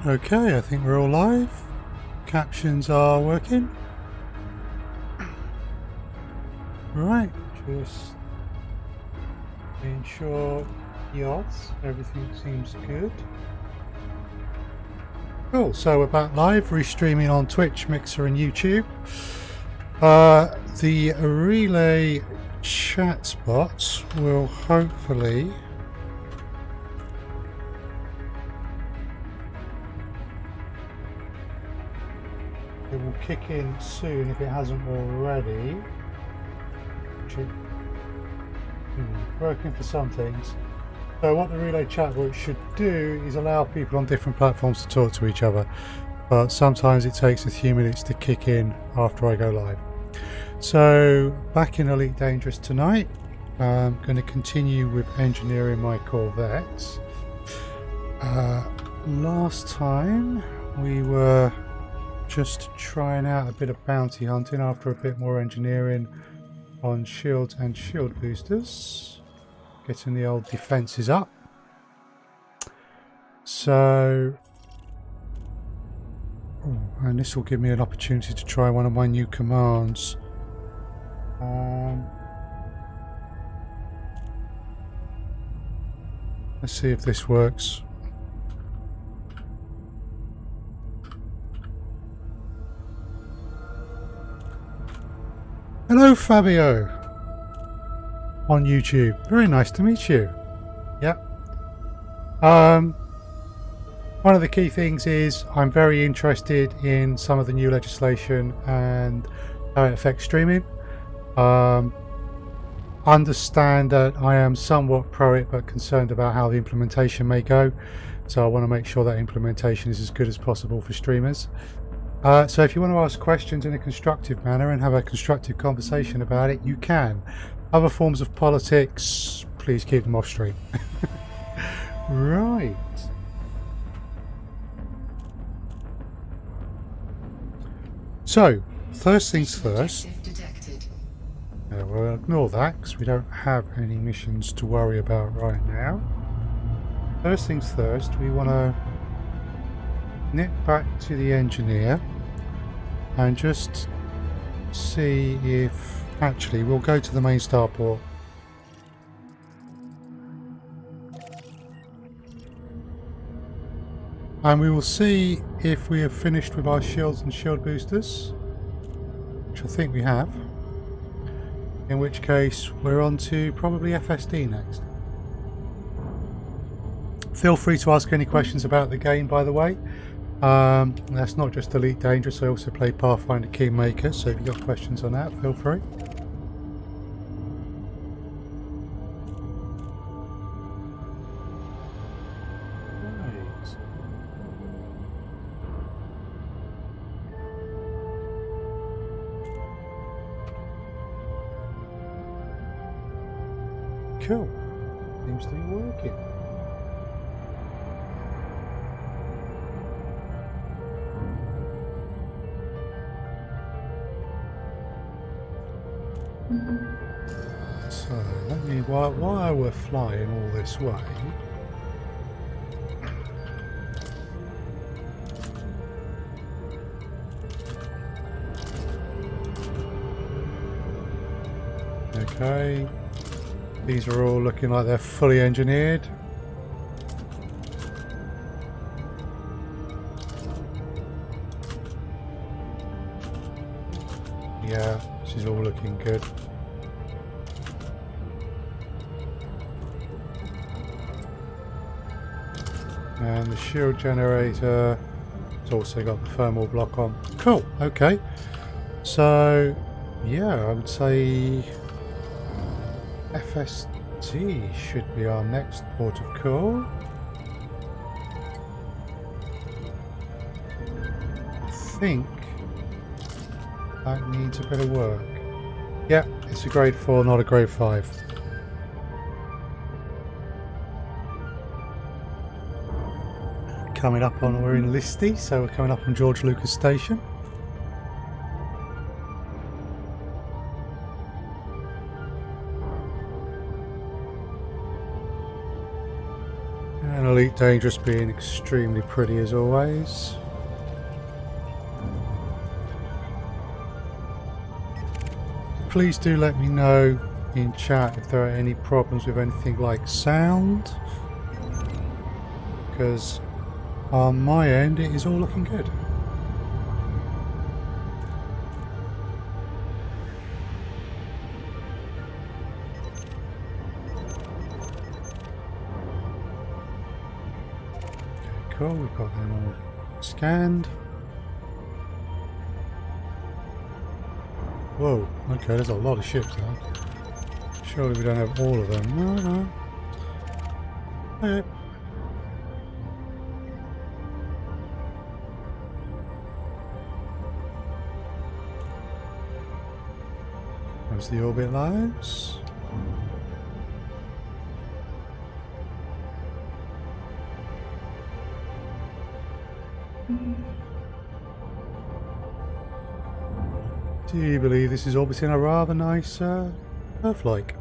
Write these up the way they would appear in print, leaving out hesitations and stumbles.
Okay, I think we're all live. Captions are working. Right, just being sure yachts, everything seems good. Cool, so we're back live, restreaming on Twitch, Mixer and YouTube. The relay chat spot will hopefully it will kick in soon if it hasn't already. Working for some things. So what the relay chat bot should do is allow people on different platforms to talk to each other, but sometimes it takes a few minutes to kick in after I go live. So back in Elite Dangerous tonight, I'm going to continue with engineering my Corvettes. Last time we were just trying out a bit of bounty hunting after a bit more engineering on shields and shield boosters, getting the old defenses up. So, and this will give me an opportunity to try one of my new commands. Let's see if this works. Hello, Fabio, on YouTube. Very nice to meet you. Yep. One of the key things is I'm very interested in some of the new legislation and how it affects streaming. Understand that I am somewhat pro it, but concerned about how the implementation may go. So I want to make sure that implementation is as good as possible for streamers. So if you want to ask questions in a constructive manner and have a constructive conversation about it, you can. Other forms of politics, please keep them off stream. Right. So, first things first. We'll ignore that because we don't have any missions to worry about right now. First things first, we want to nip back to the engineer and just see if actually we'll go to the main starport. And we will see if we have finished with our shields and shield boosters, which I think we have. In which case we're on to probably FSD next. Feel free to ask any questions about the game, by the way. That's not just Elite Dangerous, I also play Pathfinder Kingmaker, so if you've got questions on that, feel free. Right. Cool. Seems to be working. So let me, while we're flying all this way, okay, these are all looking like they're fully engineered. Yeah, this is all looking good. And the shield generator has also got the thermal block on. Cool, okay. So, yeah, I would say FST should be our next port of call. I think that needs a bit of work. Yeah, it's a grade 4, not a grade 5. Coming up on, we're in Listy, so we're coming up on George Lucas Station. Elite Dangerous being extremely pretty as always. Please do let me know in chat if there are any problems with anything like sound, because on my end it is all looking good. Okay, cool, we've got them all scanned. Whoa, okay, there's a lot of ships there. Surely we don't have all of them. No, no. Okay. There's the orbit lights. Do you believe this is orbiting a rather nice Earth-like?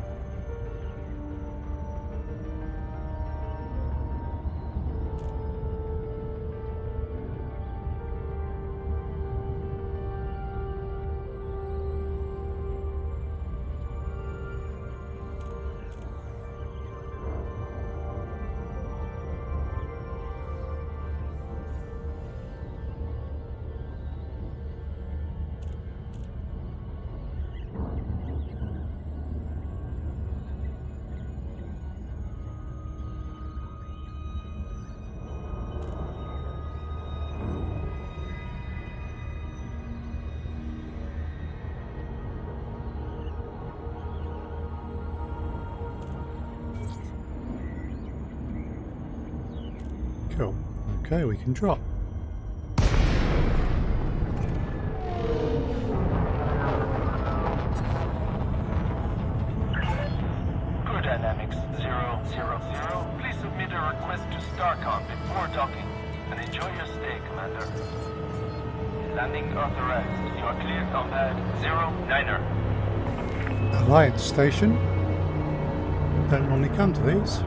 Cool. Okay, we can drop. Crew Dynamics 000. Please submit a request to StarCom before docking and enjoy your stay, Commander. Landing authorized. You are cleared on pad 09er. Alliance station. Don't normally come to these.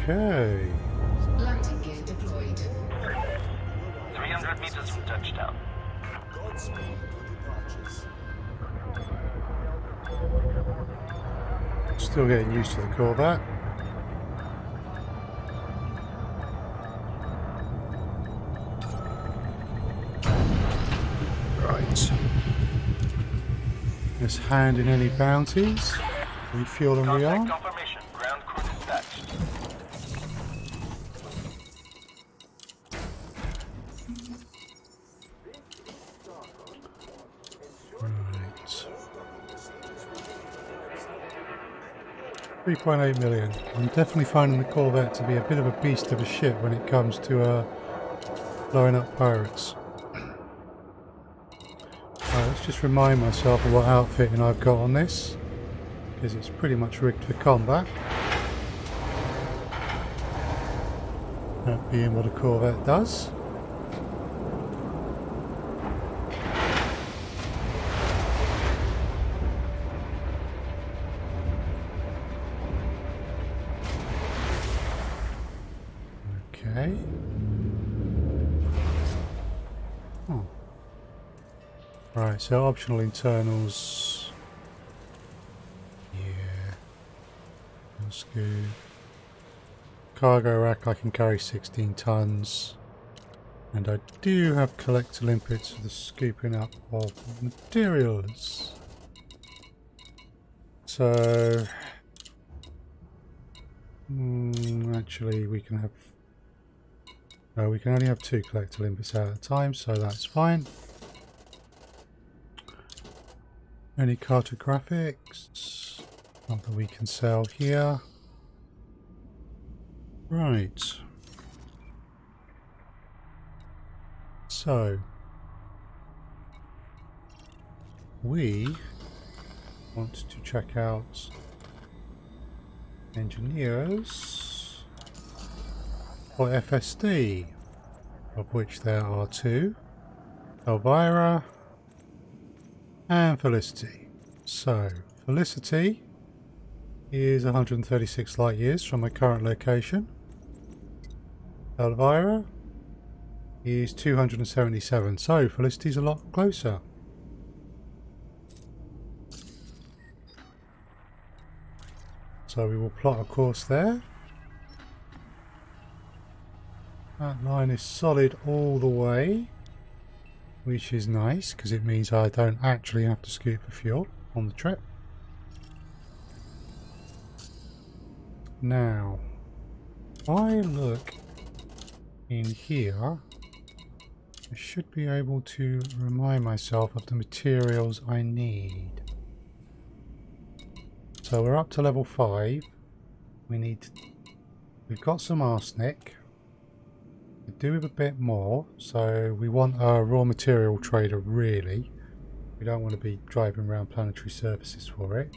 Okay. Landing gear deployed. 300 meters from touchdown. Godspeed to departures. Still getting used to the Corvette. Right. Let's hand in any bounties. Refuel and Contact rearm. confirmation. Ground crew dispatched. Right. 3.8 million. I'm definitely finding the Corvette to be a bit of a beast of a ship when it comes to blowing up pirates. Right, let's just remind myself of what outfitting I've got on this, because it's pretty much rigged for combat. That being what a Corvette does. Okay. Oh. Right, so optional internals. Yeah. Let's go. Cargo rack, I can carry 16 tons. And I do have collector limpets for the scooping up of materials. So... actually, we can have... No, we can only have 2 collector limpets at a time, so that's fine. Any cartographics? Not that we can sell here. Right. So, we want to check out engineers for FSD. of which there are 2, Elvira and Felicity. So Felicity is 136 light years from my current location. Elvira is 277, so Felicity's a lot closer. So we will plot a course there. That line is solid all the way, which is nice because it means I don't actually have to scoot for fuel on the trip. Now, if I look in here, I should be able to remind myself of the materials I need. So we're up to level 5. We've got some arsenic. We do with a bit more, so we want a raw material trader really. We don't want to be driving around planetary surfaces for it.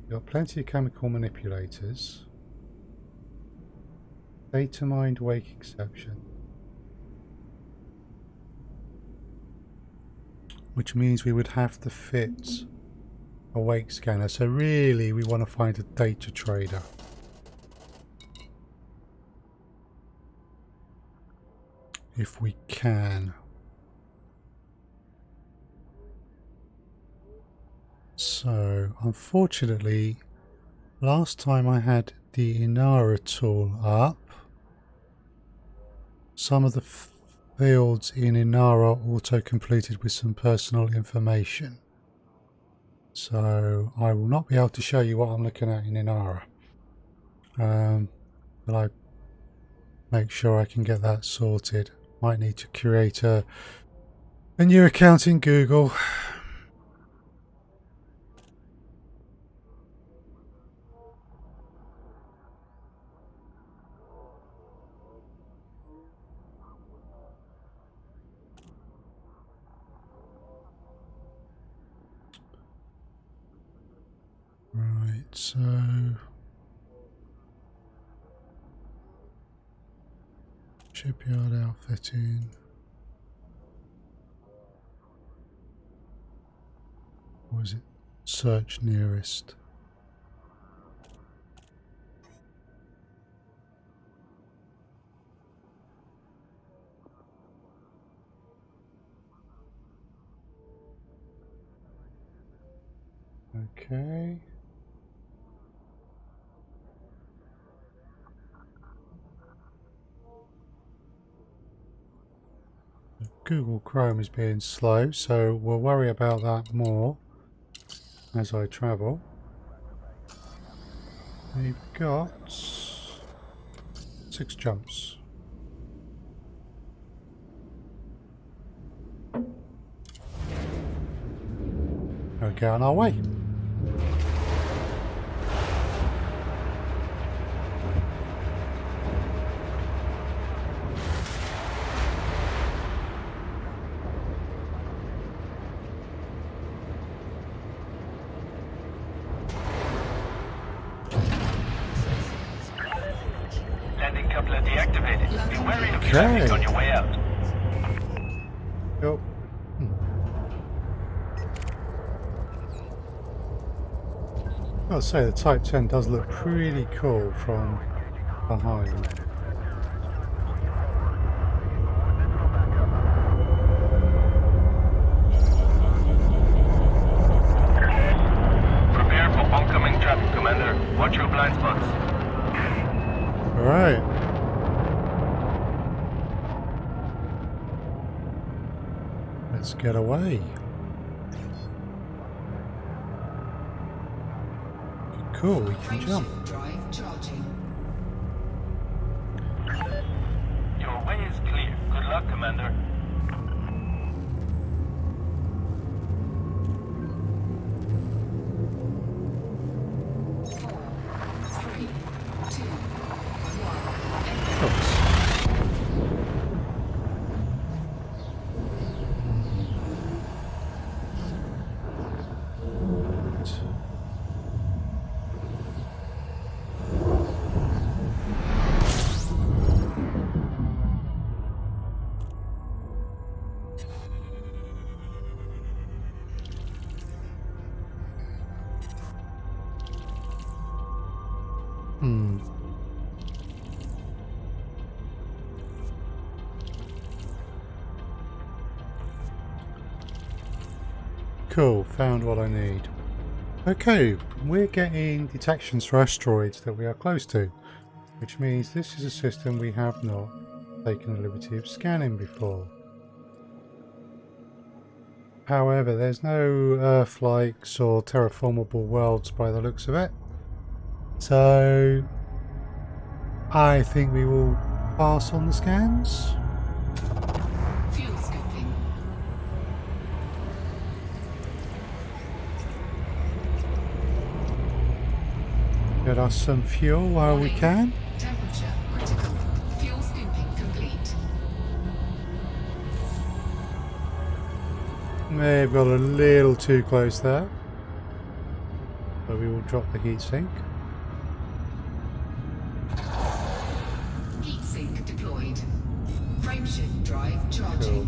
We've got plenty of chemical manipulators. Data mined wake exception. Which means we would have to fit a wake scanner. So really we want to find a data trader. If we can. So unfortunately last time I had the Inara tool up, some of the fields in Inara auto-completed with some personal information. So I will not be able to show you what I'm looking at in Inara. But I make sure I can get that sorted. Might need to create a new account in Google. Right, so shipyard outfitting. Or is it search nearest? Okay. Google Chrome is being slow, so we'll worry about that more as I travel. We've got 6 jumps. We'll get on our way. Landing coupler deactivated. Be wary of traffic on your way out. Yep. I'll say the Type 10 does look pretty cool from behind. Prepare for oncoming traffic, Commander. Watch your blind spots. Alright. Let's get away. Cool, we can jump. Drive charging. Your way is clear. Good luck, Commander. 4, 3, 2, 1. Oops. Hmm. Cool, found what I need. Okay, we're getting detections for asteroids that we are close to, which means this is a system we have not taken the liberty of scanning before. However, there's no Earth-likes or terraformable worlds by the looks of it, so I think we will pass on the scans. Fuel scooping. Get us some fuel while we can. Temperature critical. Fuel scooping complete. May have got a little too close there, but we will drop the heatsink. Heatsink deployed. Frameshift drive charging.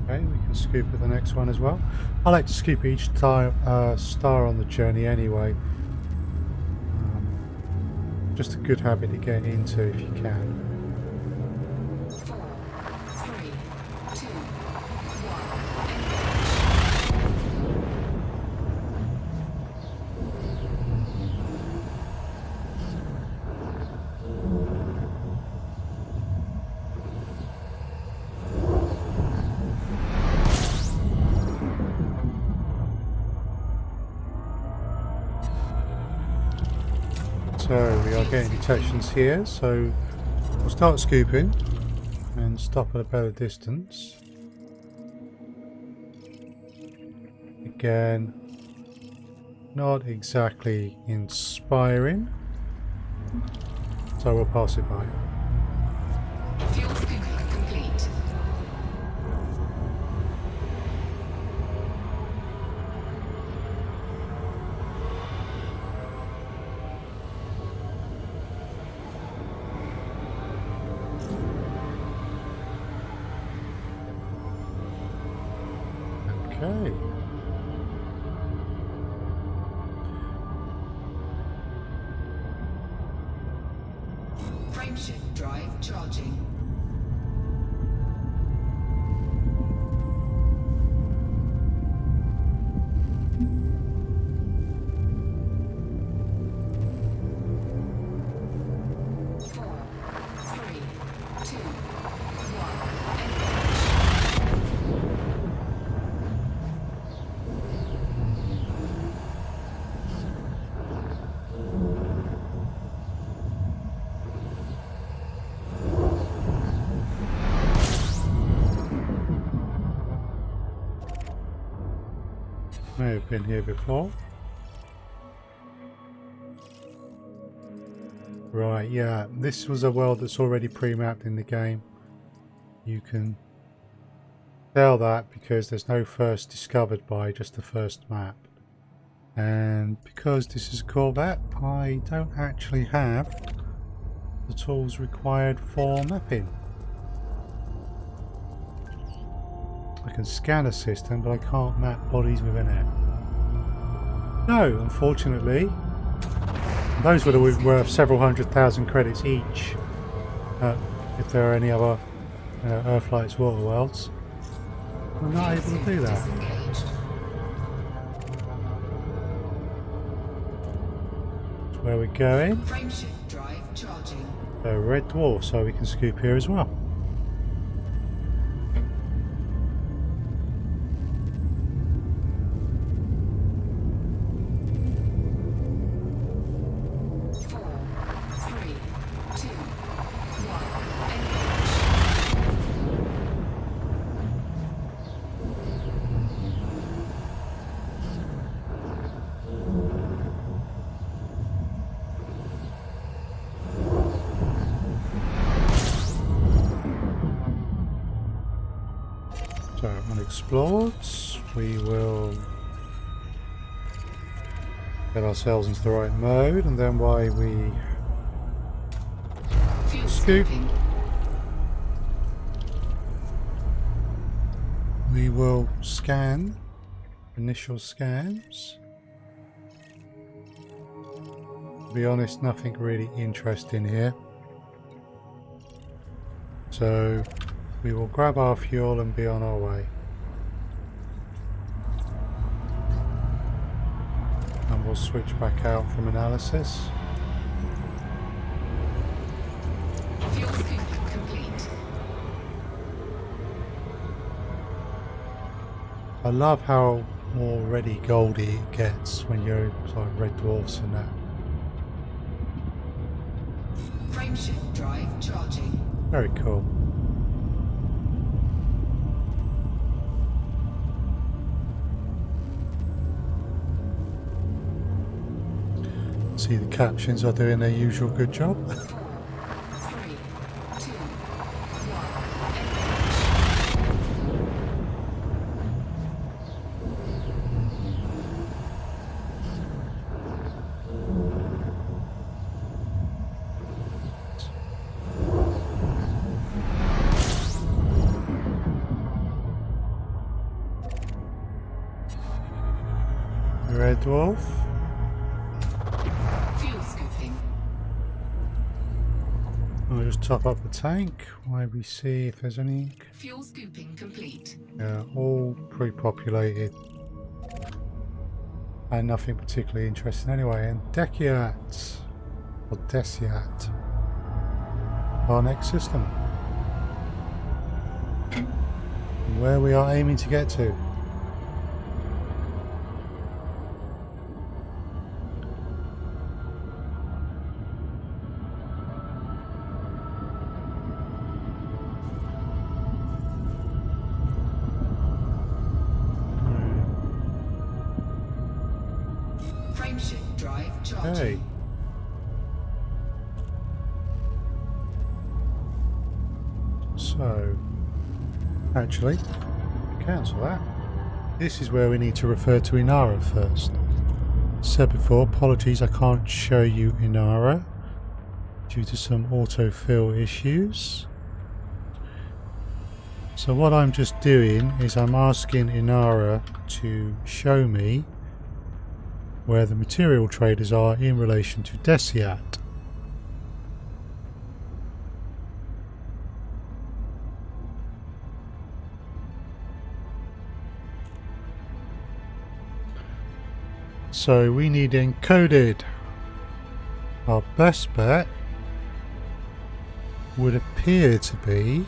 Cool. Okay, we can scoop at the next one as well. I like to scoop each star on the journey anyway. Just a good habit to get into if you can. 4, 3, 2, 1. So we are getting detections here, so we'll start scooping and stop at a better distance. Again, not exactly inspiring, so we'll pass it by. Fuel scooping complete. Okay. Frameshift drive charging. May have been here before. Right, yeah, this was a world that's already pre-mapped in the game. You can tell that because there's no first discovered by, just the first map. And because this is a Corvette, I don't actually have the tools required for mapping. I can scan a system, but I can't map bodies within it. No, unfortunately, those would have been worth several 100,000 credits each if there are any other Earthlight's water worlds. I'm not able to do that. Disengaged. That's where we're going. Frameshift drive charging. A red dwarf, so we can scoop here as well. So unexplored, we will get ourselves into the right mode, and then while we Fuel scoop, scooping. we will scan, initial scans. To be honest, nothing really interesting here. So we will grab our fuel and be on our way. And we'll switch back out from analysis. Fuel scooping complete. I love how already goldy it gets when you're like red dwarfs and that. Frameshift drive charging. Very cool. See, the captions are doing their usual good job. 4, 3, 2, 1. Red dwarf. fuel scooping. I'll just top up the tank while we see if there's any. Fuel scooping complete. Yeah, all pre-populated. And nothing particularly interesting anyway. And Deciat, or Deciat, our next system. Where we are aiming to get to. Frameshift drive charging. Hey. So, actually, cancel that. This is where we need to refer to Inara first. Said before, apologies, I can't show you Inara due to some autofill issues. So what I'm just doing is I'm asking Inara to show me where the material traders are in relation to Deciat. So we need encoded. Our best bet would appear to be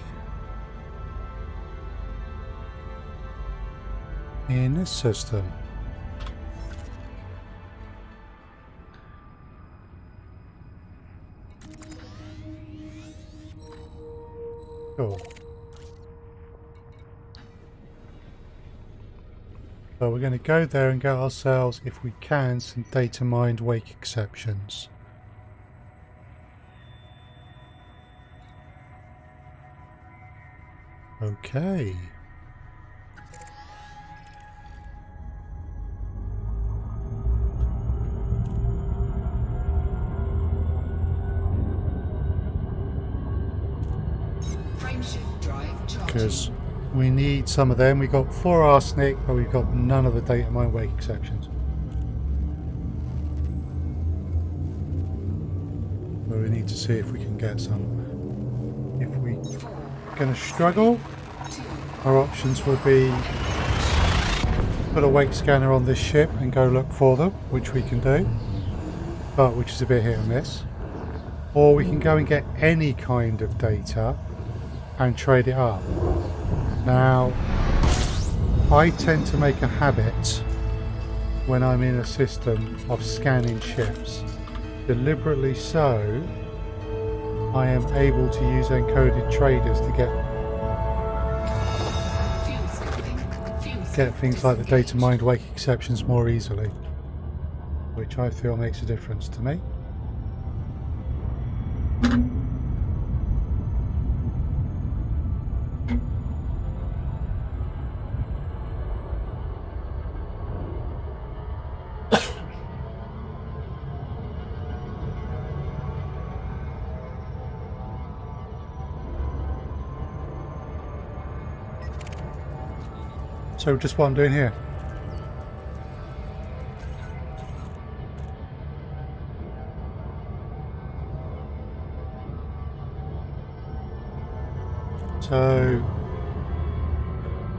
in this system. Cool. So we're going to go there and get ourselves, if we can, some data mined wake exceptions. Okay. Frameshift drive charging. Because we need some of them. We've got 4 arsenic, but we've got none of the data mine wake exceptions. But we need to see if we can get some. If we're going to struggle, our options would be put a wake scanner on this ship and go look for them, which we can do, but which is a bit hit and miss. Or we can go and get any kind of data and trade it up. Now, I tend to make a habit when I'm in a system of scanning ships. Deliberately so, I am able to use encoded traders to get things like the data mined wake exceptions more easily, which I feel makes a difference to me. So just what I'm doing here. So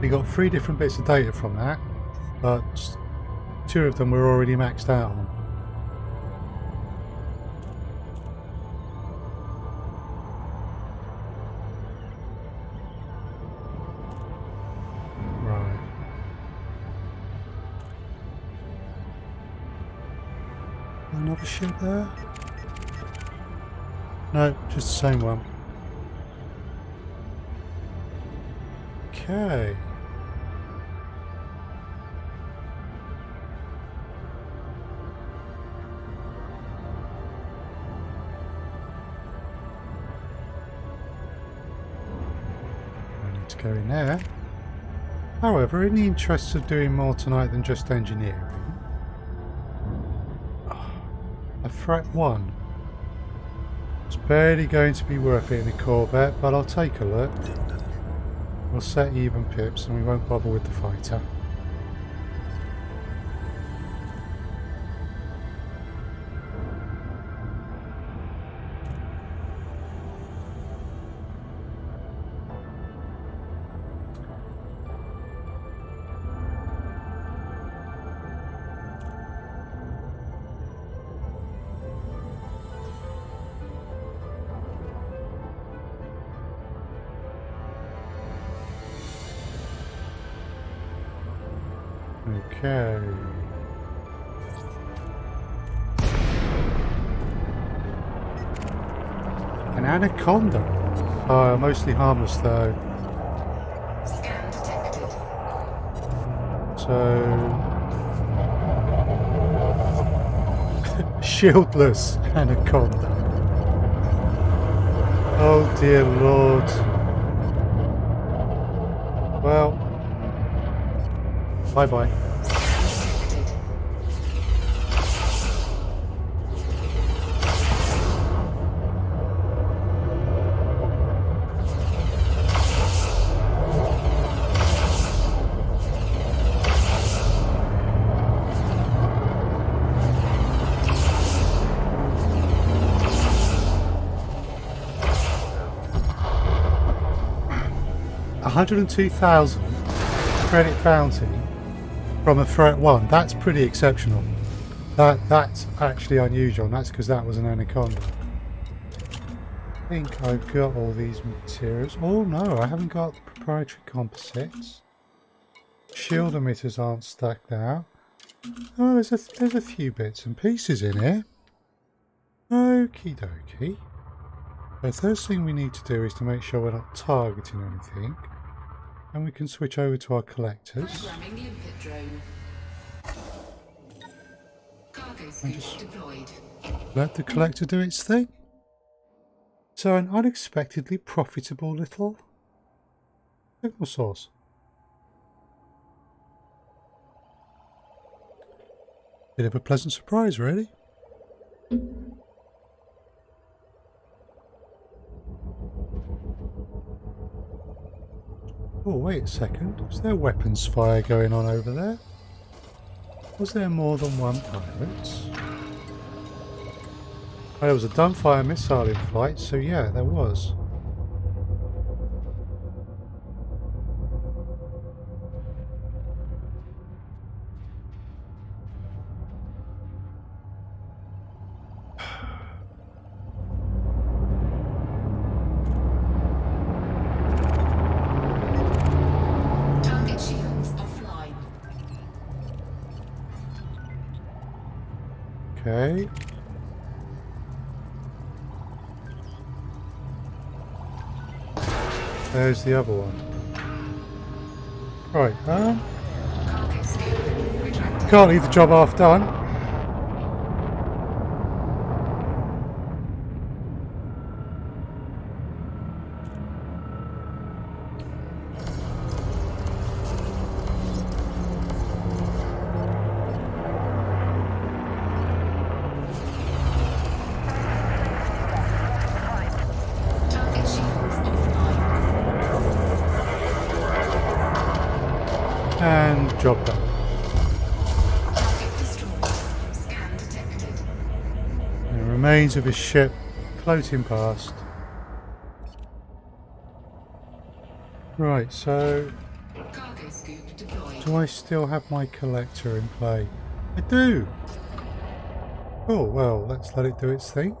we got 3 different bits of data from that, but 2 of them we're already maxed out on. Right. Another ship there? No, just the same one. Okay. I need to go in there. However, in the interests of doing more tonight than just engineering, a threat 1. It's barely going to be worth it in a Corvette, but I'll take a look. We'll set even pips and we won't bother with the fighter. Okay. An anaconda. Oh, mostly harmless though. Scan detected. So shieldless anaconda. Oh dear Lord. Well, bye bye. Detected. 102,000 credit bounty from a threat 1. That's pretty exceptional. That's actually unusual, and that's because that was an anaconda. I think I've got all these materials. Oh no, I haven't got proprietary composites. Shield emitters aren't stacked out. Oh, there's a few bits and pieces in here. Okie dokie. The first thing we need to do is to make sure we're not targeting anything. And we can switch over to our collectors. Programming limpet drone. Cargo scoop deployed. Let the collector do its thing. So an unexpectedly profitable little signal source. Bit of a pleasant surprise, really. Oh, wait a second. Was there weapons fire going on over there? Was there more than one pirate? Oh, there was a dumbfire missile in flight, so yeah, there was. Target shields offline. Okay. There's the other one. Right, Cargo scoop retracted. can't leave the job half done. Target shields offline. And job done. Target destroyed. Scan detected. The remains of his ship floating past. Right, so Cargo scoop deployed. do I still have my collector in play? I do! Oh, well, let's let it do its thing.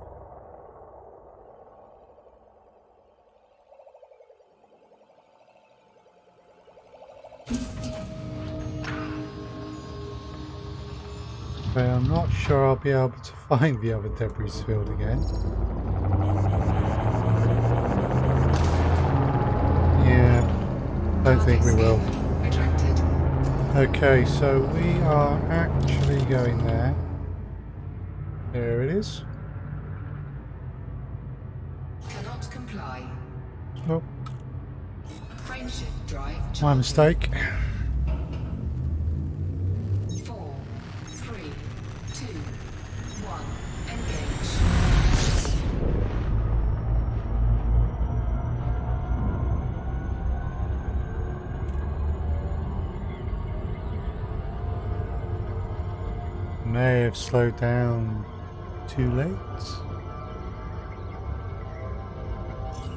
Okay, I'm not sure I'll be able to find the other debris field again. Yeah, don't think we will. Retracted. Okay, so we are actually going there. There it is. Cannot comply. Oh, Frameshift drive my charging. mistake. 4, 3, 2, 1. Engage. May have slowed down too late.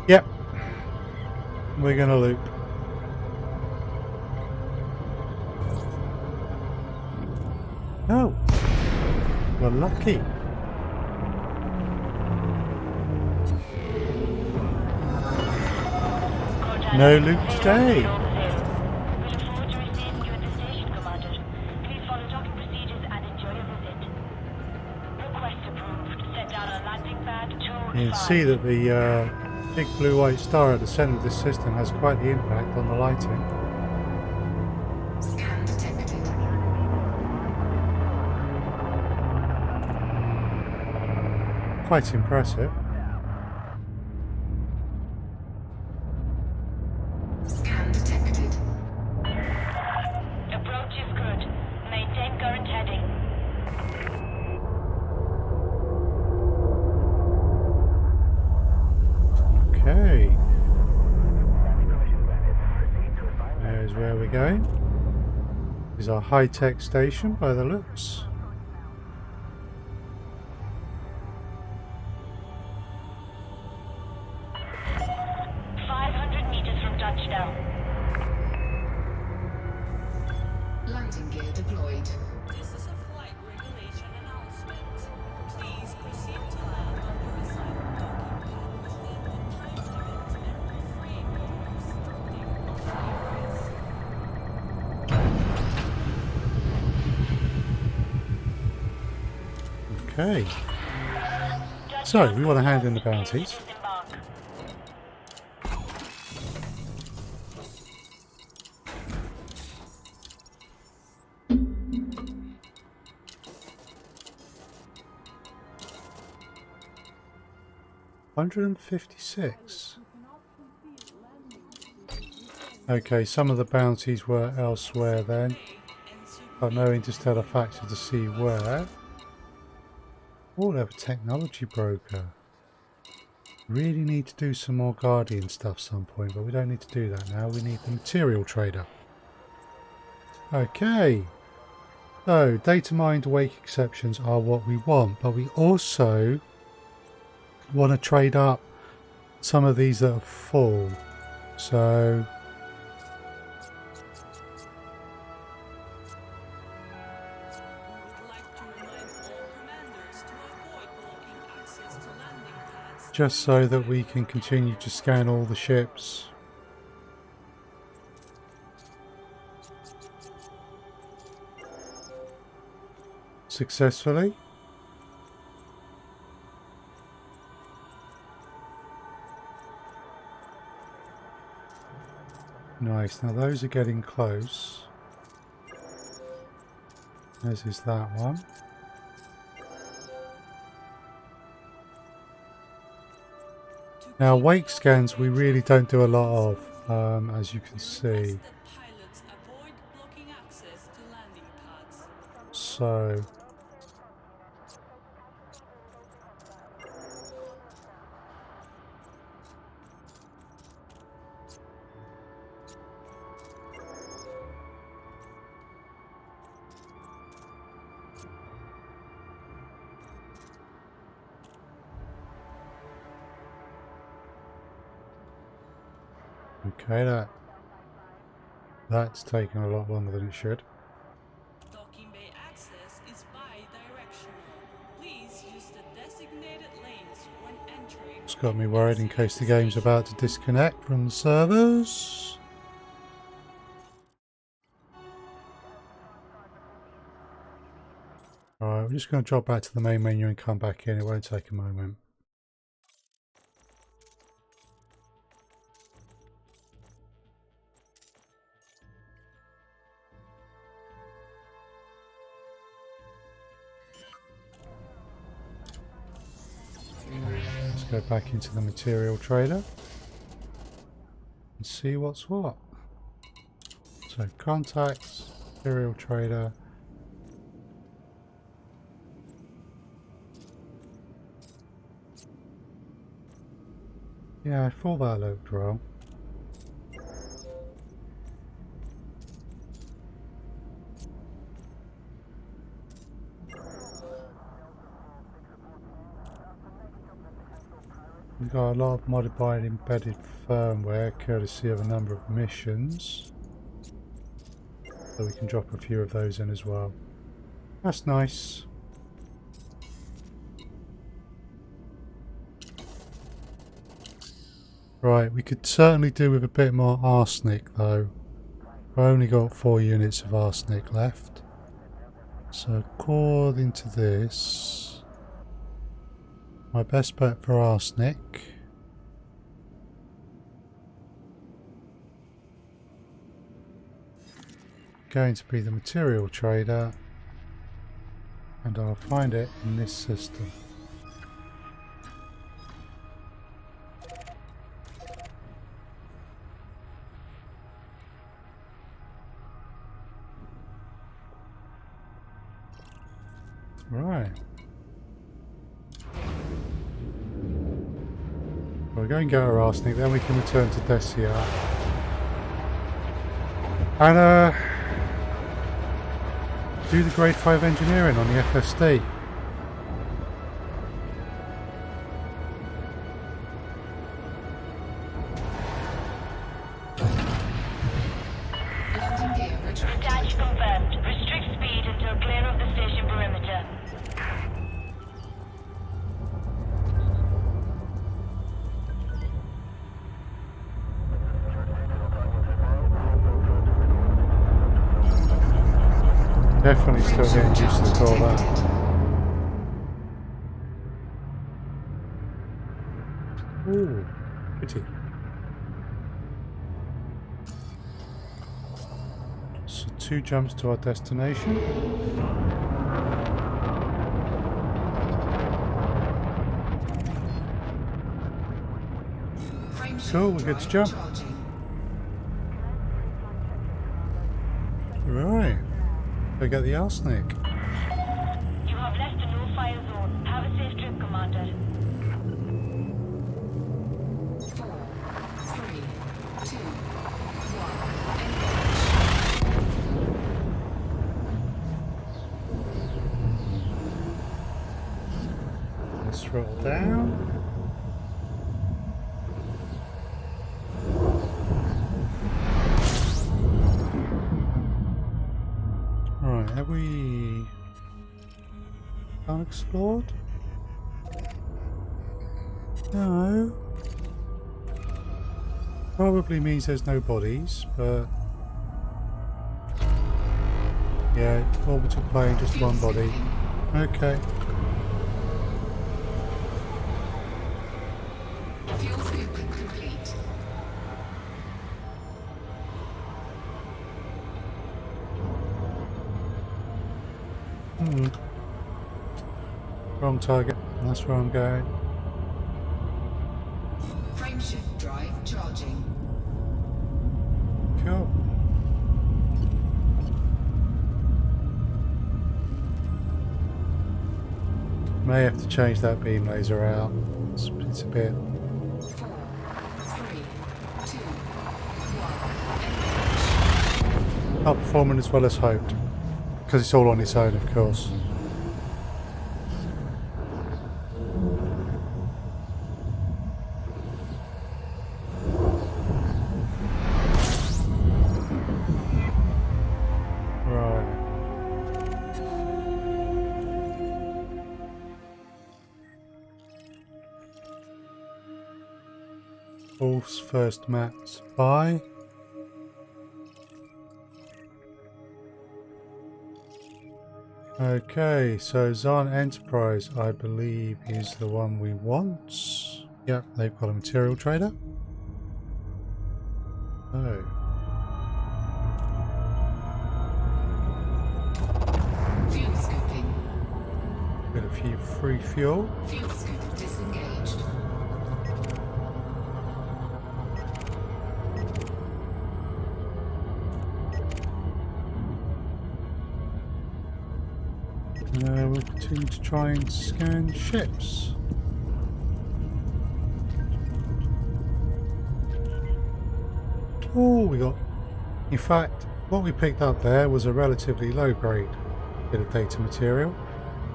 Yep, we're gonna loop. Oh, we're lucky. No loop today. We look forward to receiving you at the station, Commander. Please follow docking procedures and enjoy your visit. Request approved. Set down a landing pad 2-5. You can see that the big blue white star at the centre of this system has quite the impact on the lighting. Scan detected. Quite impressive. Scan detected. Approach is good. Maintain current heading. Okay. There's where we're going. This is our high-tech station by the looks. Landing gear deployed. This is a flight regulation announcement. Please proceed to land on your assigned docking pad within the time limit and refrain from obstructing Okay. areas. So, we want to hand in the bounties. Disembark. $156. Okay, some of the bounties were elsewhere then, but no interstellar factor to see where. Oh, they have a technology broker. Really need to do some more Guardian stuff some point, but we don't need to do that now. We need the material trader. Okay. So, data mined wake exceptions are what we want, but we also want to trade up some of these that are full. So We would like to remind all commanders to avoid blocking access to landing pads. just so that we can continue to scan all the ships. Successfully. Nice, now those are getting close. As is that one. Now wake scans we really don't do a lot of, as you can see. Request that pilots avoid blocking access to landing pads. So okay, that That's taken a lot longer than it should. Docking bay access is bi-directional. Please use the designated lanes when entering. It's got me and worried in exiting case the the game's station. about to disconnect from the servers. Alright, we're just going to drop back to the main menu and come back in. It won't take a moment. Let's go back into the material trader and see what's what. So contacts, material trader. Yeah, I thought that looked well. We've got a lot of modified embedded firmware courtesy of a number of missions. So we can drop a few of those in as well. That's nice. Right, we could certainly do with a bit more arsenic though. I've only got 4 units of arsenic left. So according to this, my best bet for arsenic going to be the material trader, and I'll find it in this system. Right. We'll go and get our arsenic, then we can return to Desia. And do the grade 5 engineering on the FSD. Landing gear retracted. Detach confirmed. Restrict speed until clear of the station perimeter. Definitely still getting used to all that. Ooh, pretty. So 2 jumps to our destination. Frame Cool, we're good to jump. charging. Right. Go get the arsenic. You have left a no-fire zone. Have a safe trip, Commander. 4, 3, 2, 1, engage. Let's roll down. Right, have we unexplored? No. Probably means there's no bodies, but yeah, orbital plane, just one body. Okay. Fuel scooping complete. Wrong target. That's where I'm going. Frameshift drive charging. Cool. May have to change that beam laser out. It's a bit. 4, 3, 2, 1, Not performing as well as hoped. Because it's all on its own, of course. Wolf's first mats by. Okay, so Zahn Enterprise, I believe, is the one we want. Yep, they've got a material trader. Oh. Fuel scooping. Got a few free fuel. Fuel scoop disengaged. We'll continue to try and scan ships. Oh, we got... In fact, what we picked up there was a relatively low-grade bit of data material,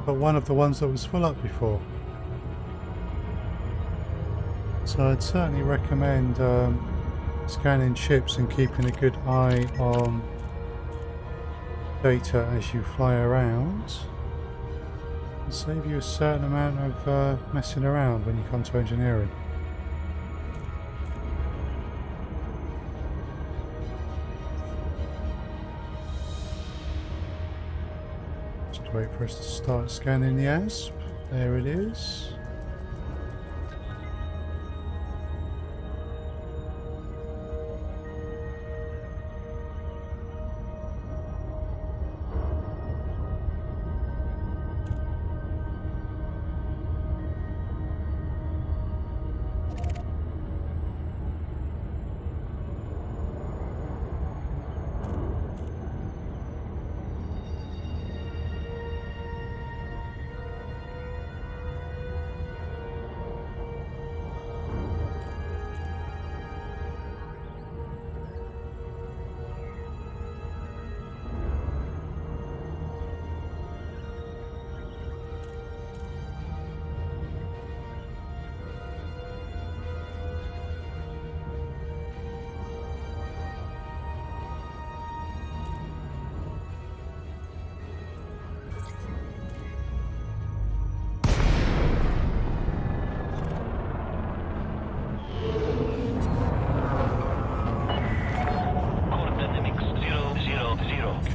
but one of the ones that was full up before. So I'd certainly recommend scanning ships and keeping a good eye on data as you fly around. It'll save you a certain amount of messing around when you come to engineering. Just wait for us to start scanning the ASP. There it is.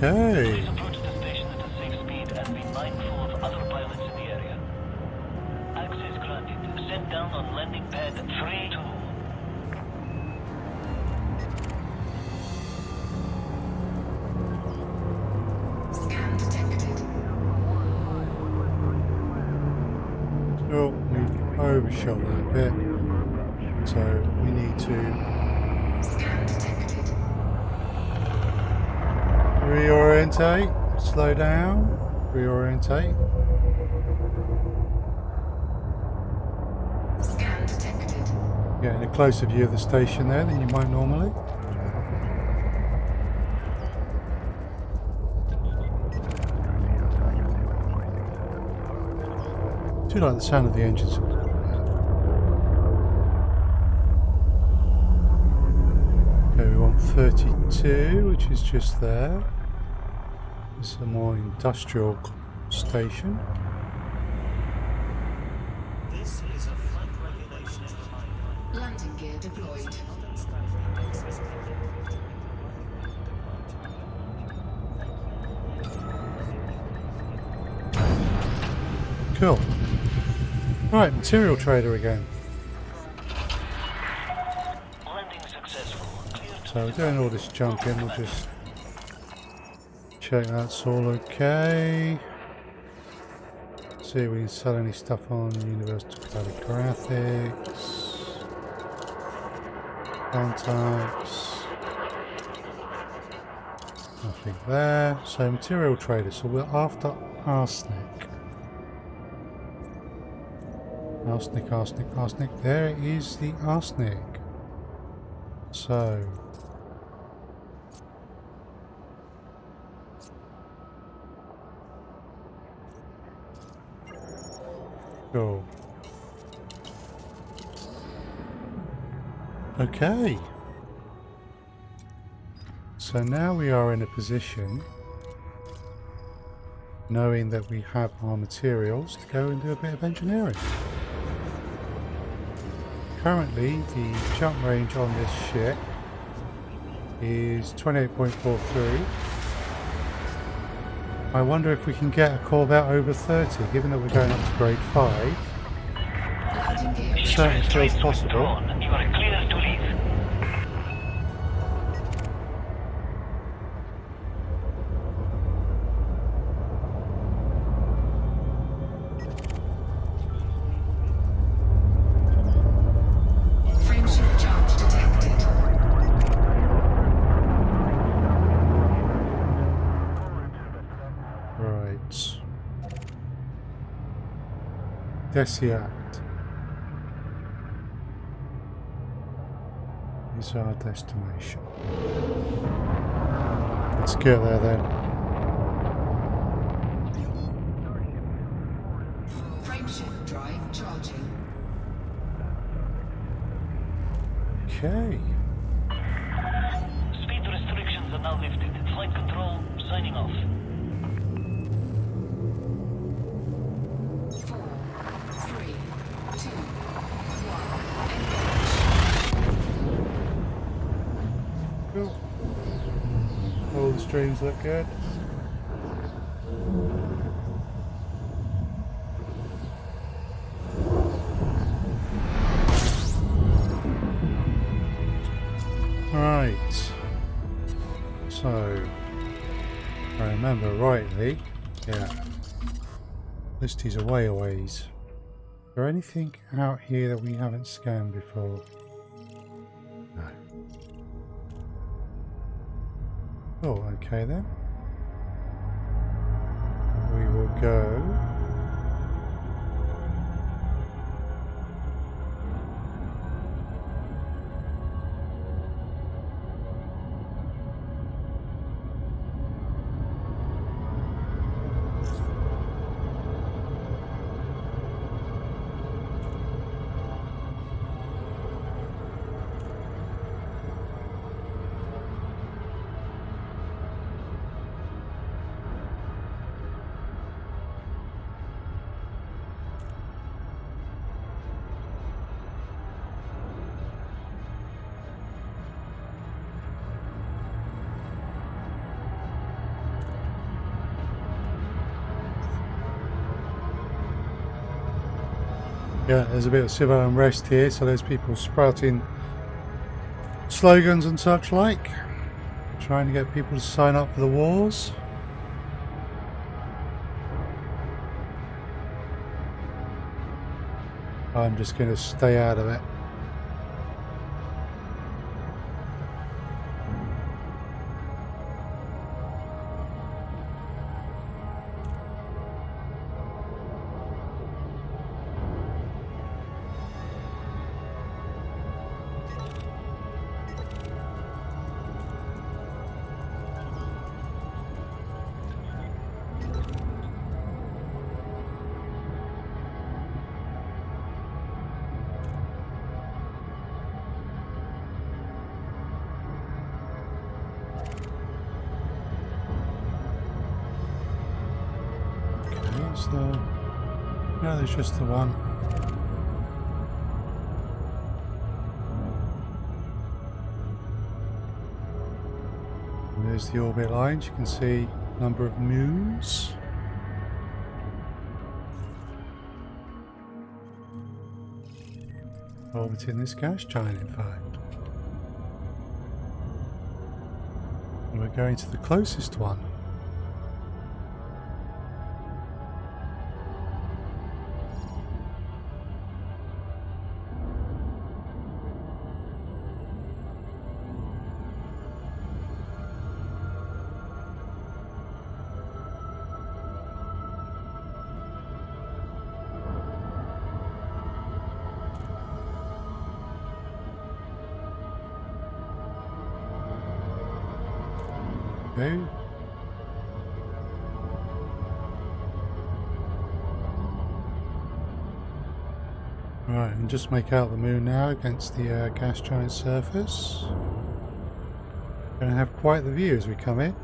Okay. Please approach the station at a safe speed and be mindful of other pilots in the area. Access granted. Set down on landing pad 3-2. Scan detected. Oh, we overshot that a bit, so we need to Scan detected. reorientate, slow down, reorientate. Scan detected. Getting a closer view of the station there than you might normally. Do like the sound of the engines. Okay, we want 32, which is just there. It's a more industrial station. This is a flight regulations reminder. Landing gear deployed. Not obstructing access to the Cool. Right, material trader again. Landing successful. Clear to So we're doing all this junking, we'll just check that's all okay. See if we can sell any stuff on Universal Graphics. Contacts. Nothing there. So material trader, so we're after arsenic. Arsenic, arsenic, arsenic. There is the arsenic. So cool. Okay. So now we are in a position, knowing that we have our materials, to go and do a bit of engineering. currently the jump range on this ship is 28.43. I wonder if we can get a Corvette over 30, given that we're going up to grade 5. Landing gear. Certainly feels possible. You are clear to leave. Frameshift charge detected. Right. Desiact is our destination. Let's get there then. Frameshift drive charging. Okay. Speed restrictions are now lifted. Flight control signing off. 4, 3, 2, 1. Engage. Cool. All the streams look good. Right. So, if I remember rightly, yeah. List is away a ways. Is there anything out here that we haven't scanned before? No. Oh, okay then. We will go. Yeah, there's a bit of civil unrest here, so there's people sprouting slogans and such like, trying to get people to sign up for the wars. I'm just going to stay out of it. No, there's just the one. And there's the orbit lines. You can see number of moons. Orbiting this gas giant, in fact. And we're going to the closest one. Okay. Right, and just make out the moon now against the gas giant surface. Going to have quite the view as we come in.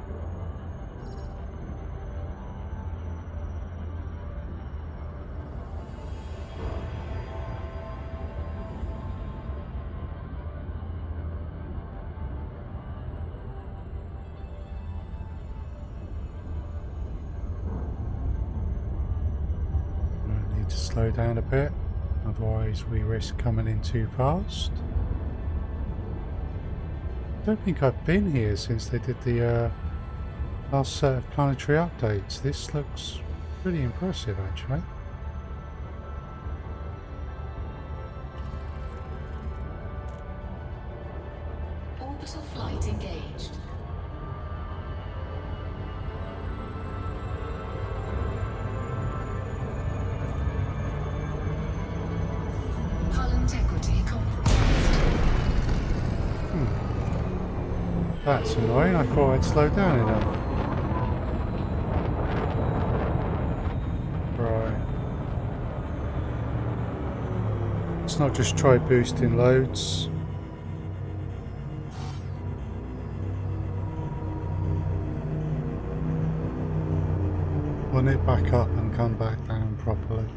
need to slow down a bit, otherwise we risk coming in too fast. I don't think I've been here since they did the last set of planetary updates. This looks pretty impressive actually. Orbital flight engaged. Hull integrity compromised. That's annoying. I thought I'd slow down enough. Right. Let's not just try boosting loads. Run it back up and come back down properly.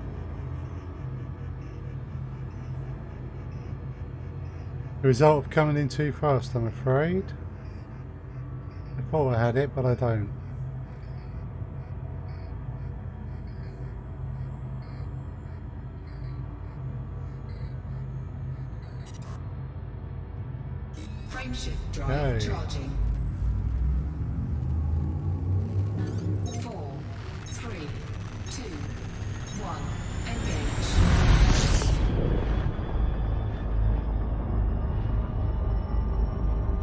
The result of coming in too fast, I'm afraid. I thought I had it, but I don't. Frameshift drive Okay. charging. 4, 3, 2, 1. Engage.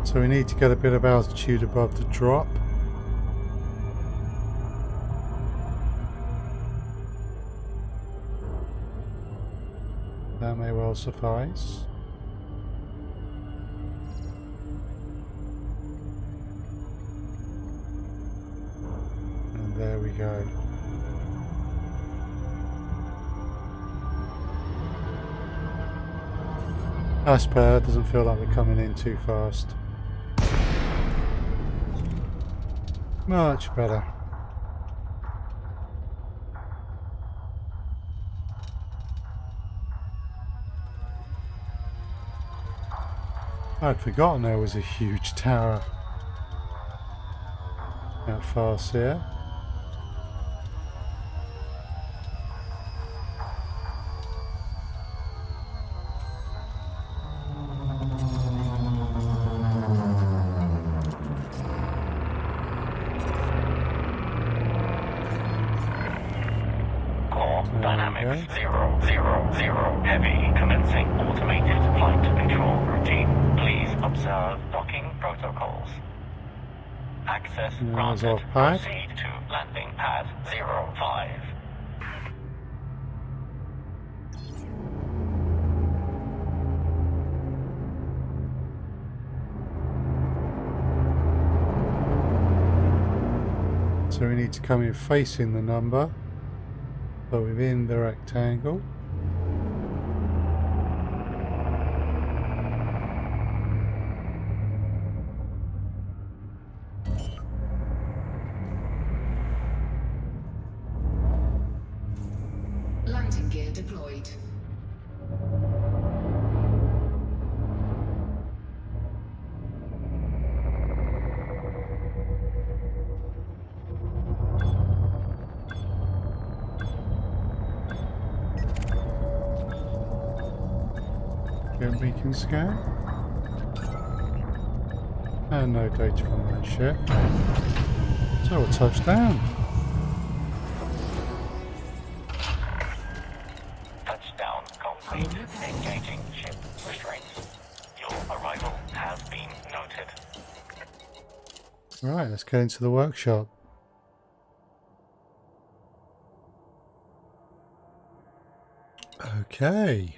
So we need to get a bit of altitude above the drop. That may well suffice. And there we go. That's better. Doesn't feel like we're coming in too fast. Much better. I'd forgotten there was a huge tower out fast here. Dynamics 000 heavy commencing automated flight control routine. Please observe docking protocols. Access There's granted. our pad. Proceed to landing pad 05. So we need to come in facing the number, but within the rectangle. Landing gear deployed. Get beacon scan. And no data from that ship. So we'll touch down. Touchdown complete. Engaging ship restraints. Your arrival has been noted. Right, let's get into the workshop. Okay.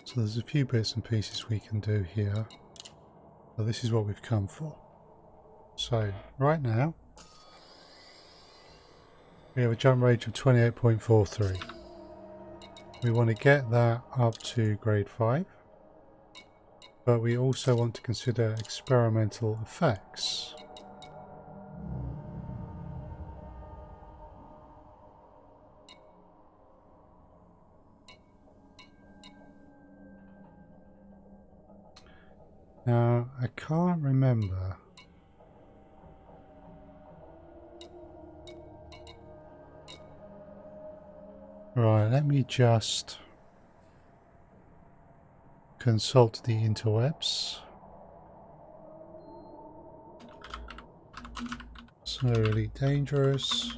So there's a few bits and pieces we can do here. But this is what we've come for. So, right now, we have a jump range of 28.43. We want to get that up to grade 5. But we also want to consider experimental effects. Now, I can't remember. Right, let me just consult the interwebs. It's not really dangerous.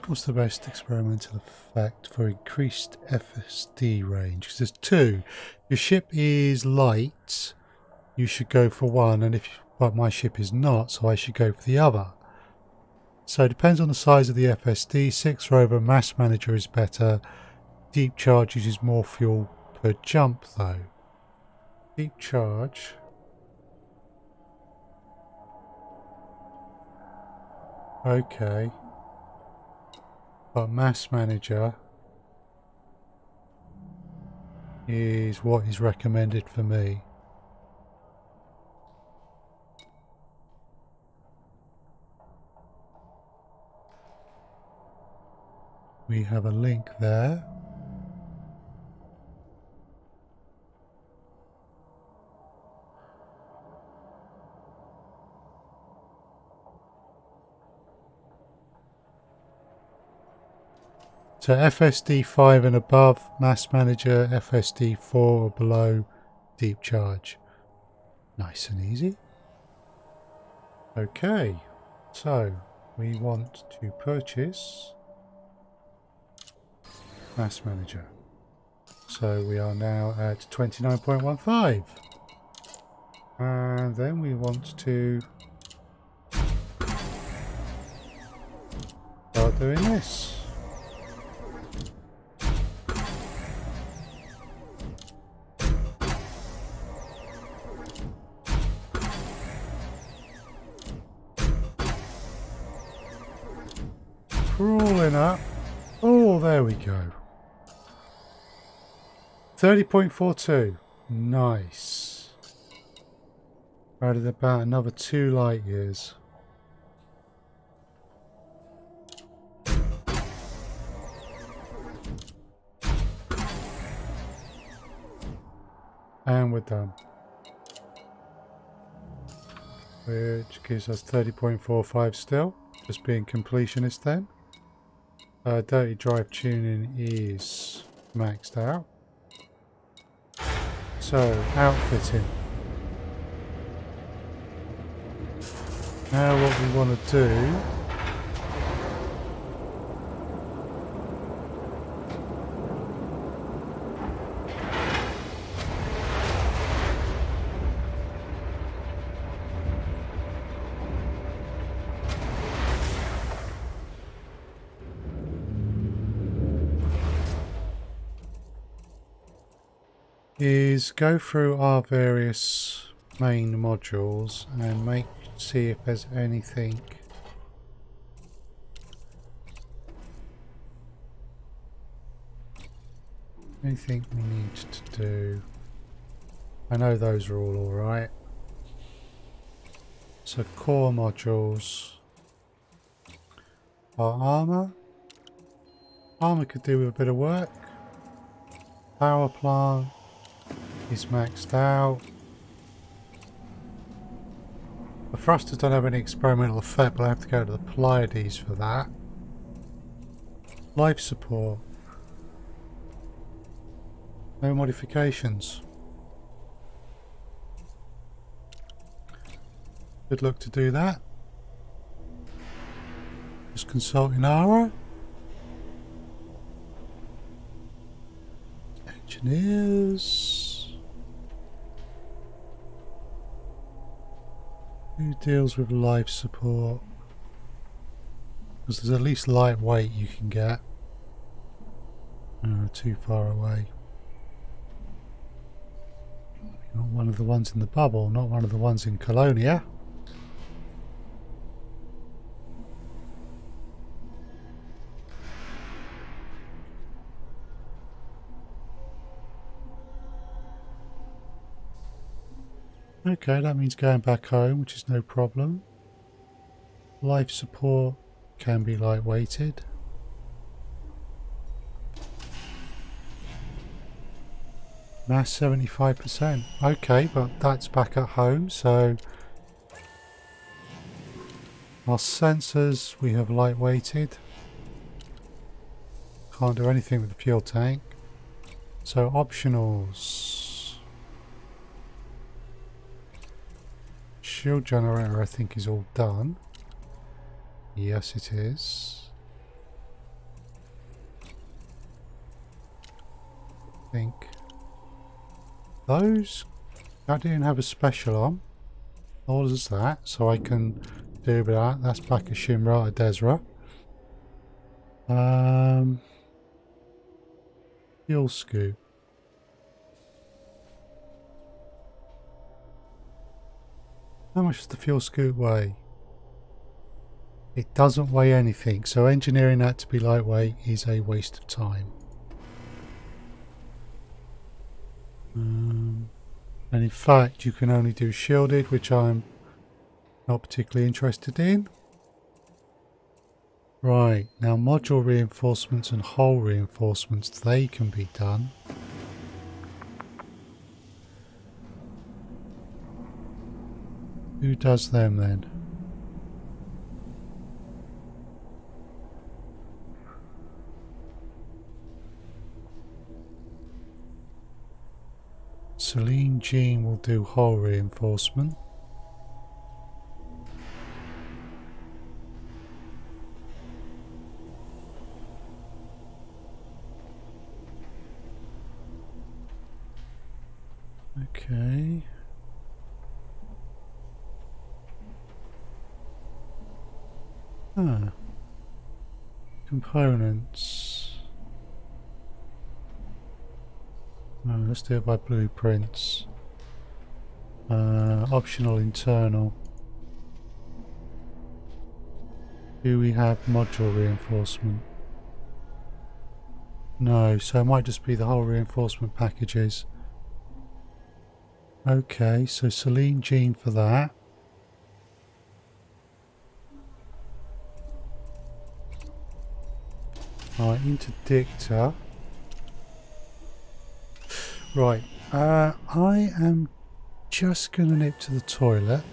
What's the best experimental effect for increased FSD range? Because there's two. Your ship is light, you should go for one, and but my ship is not, so I should go for the other. So it depends on the size of the FSD. 6 rover mass manager is better. Deep charge uses more fuel per jump though. Deep charge. Okay. But mass manager is what is recommended for me. We have a link there. So FSD 5 and above, mass manager, FSD 4 or below, deep charge. Nice and easy. Okay, so we want to purchase mass manager. So we are now at 29.15. And then we want to start doing this. Crawling up. Oh, there we go. 30.42. Nice. Added about another 2 light years. And we're done. Which gives us 30.45 still. Just being completionist then. Dirty drive tuning is maxed out. So, outfitting. Now what we want to do is go through our various main modules and see if there's anything we need to do. I know those are all alright. So core modules. Our armor. Armor could do with a bit of work. Power plant is maxed out. The thrusters don't have any experimental effect, but I have to go to the Pleiades for that. Life support. No modifications. Good luck to do that. Just consulting Ara. Engineers. Who deals with life support? Because there's at least lightweight you can get. Too far away. Not one of the ones in the bubble, not one of the ones in Colonia. Okay, that means going back home, which is no problem. Life support can be light-weighted. Mass 75%. Okay, but that's back at home, so our sensors we have lightweighted. Can't do anything with the fuel tank. So optionals. Shield generator I think is all done. Yes it is. I think those I didn't have a special on. Nor does that, so I can do that. That's back at Shimra Desra. Fuel scoop. How much does the fuel scoop weigh? It doesn't weigh anything, so engineering that to be lightweight is a waste of time. And in fact, you can only do shielded, which I'm not particularly interested in. Right, now module reinforcements and hull reinforcements, they can be done. Who does them then? Celine Jean will do hull reinforcement. Okay. Components. Let's do it by blueprints. Optional internal. Do we have module reinforcement? No, so it might just be the whole reinforcement packages. Okay, so Celine Jean for that. Right, interdictor. Right, I am just going to nip to the toilet.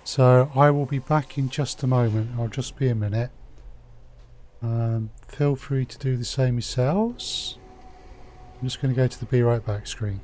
So I will be back in just a moment. I'll just be a minute. Feel free to do the same yourselves. I'm just going to go to the be right back screen.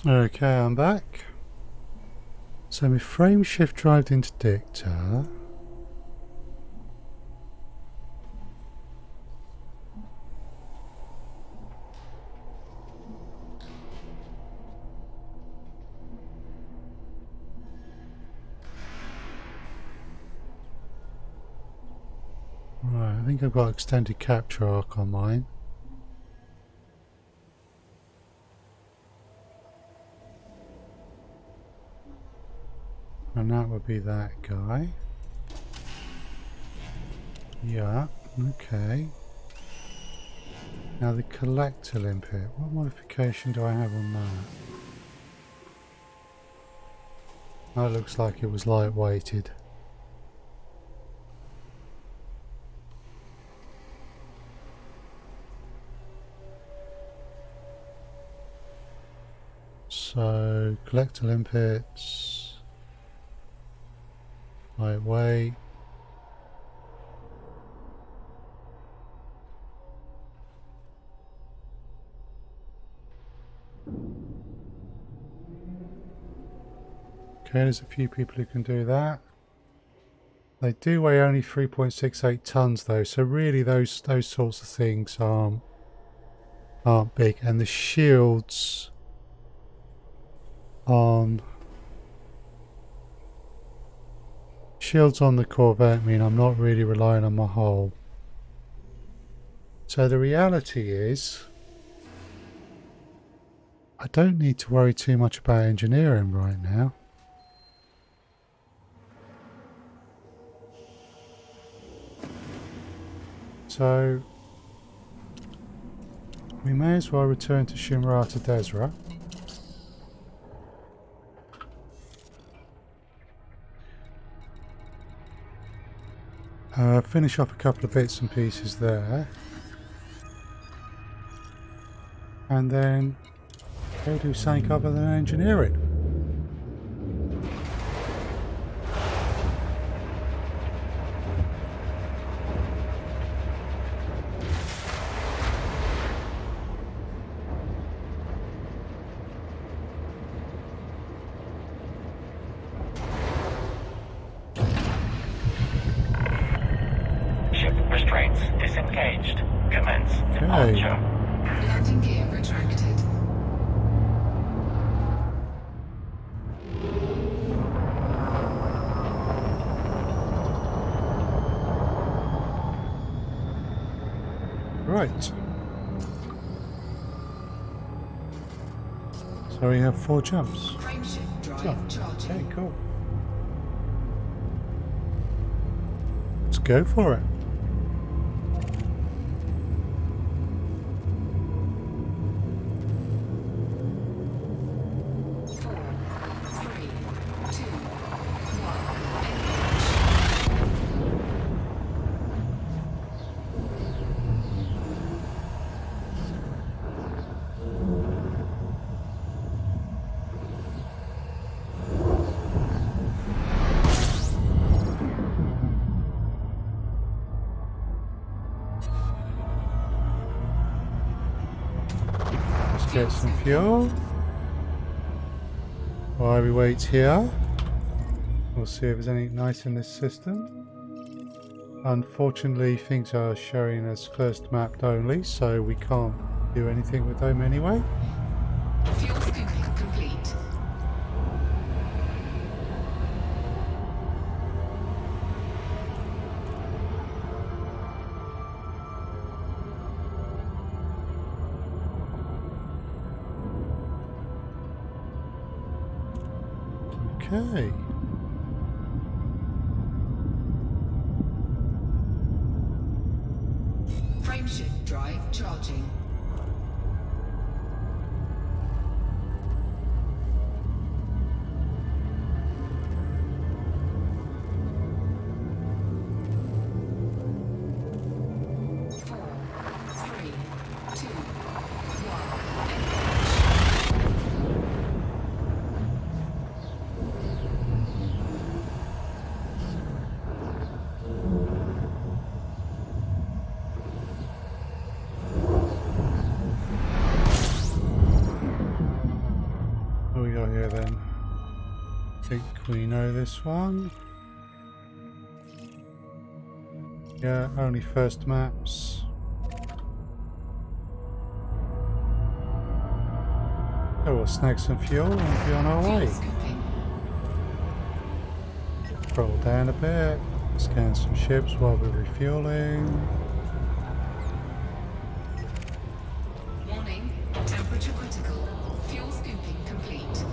Okay, I'm back. So my frame shift drive interdictor. Right, I think I've got extended capture arc on mine. And that would be that guy. Yeah, okay. Now the collector limpet, what modification do I have on that? That looks like it was lightweighted. So collector limpets, lightweight. Okay, there's a few people who can do that. They do weigh only 3.68 tons though, so really those sorts of things aren't big. And the shields on the Corvette mean I'm not really relying on my hull. So the reality is I don't need to worry too much about engineering right now. So we may as well return to SilmarUK Desra. Finish off a couple of bits and pieces there. And then go do something other than engineering. Ship restraints disengaged. Commence departure. Landing gear retracted. Right. So we have 4 jumps. Frameshift drive Okay, charging. cool. Let's go for it. Get some fuel. While we wait here, we'll see if there's anything nice in this system. Unfortunately, things are showing as first mapped only, so we can't do anything with them anyway. Fuel scooping complete. Okay. Frameshift drive charging. We know this one. Yeah, only first maps. Oh, we'll snag some fuel and be on our way. Roll down a bit, scan some ships while we're refueling. Warning, temperature critical. Fuel scooping complete.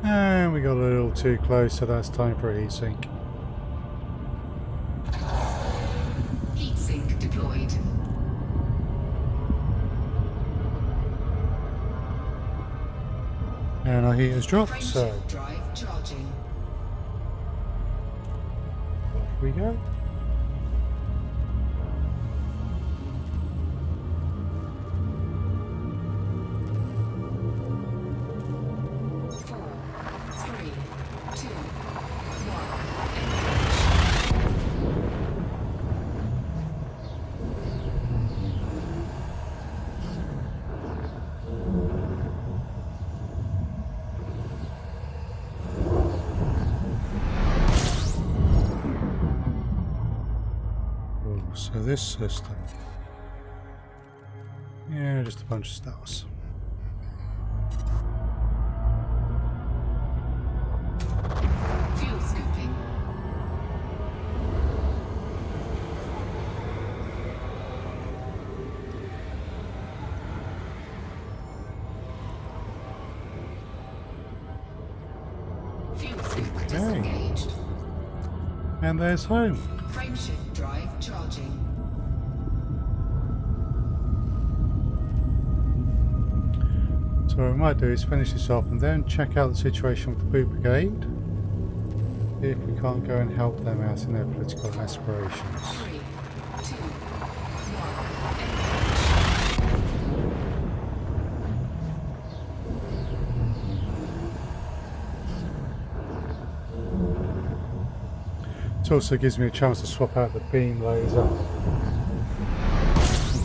And we got a little too close, so that's time for a heat sink. Heat sink deployed. And our heat has dropped, so Frameshift drive charging. off we go. So this system, yeah, just a bunch of stars. Fuel scooping. Fuel scoop disengaged. And there's home. Frameshift drive charging. So what we might do is finish this off and then check out the situation with the boot brigade. If we can't go and help them out in their political aspirations. 3, 2, 1. It also gives me a chance to swap out the beam laser.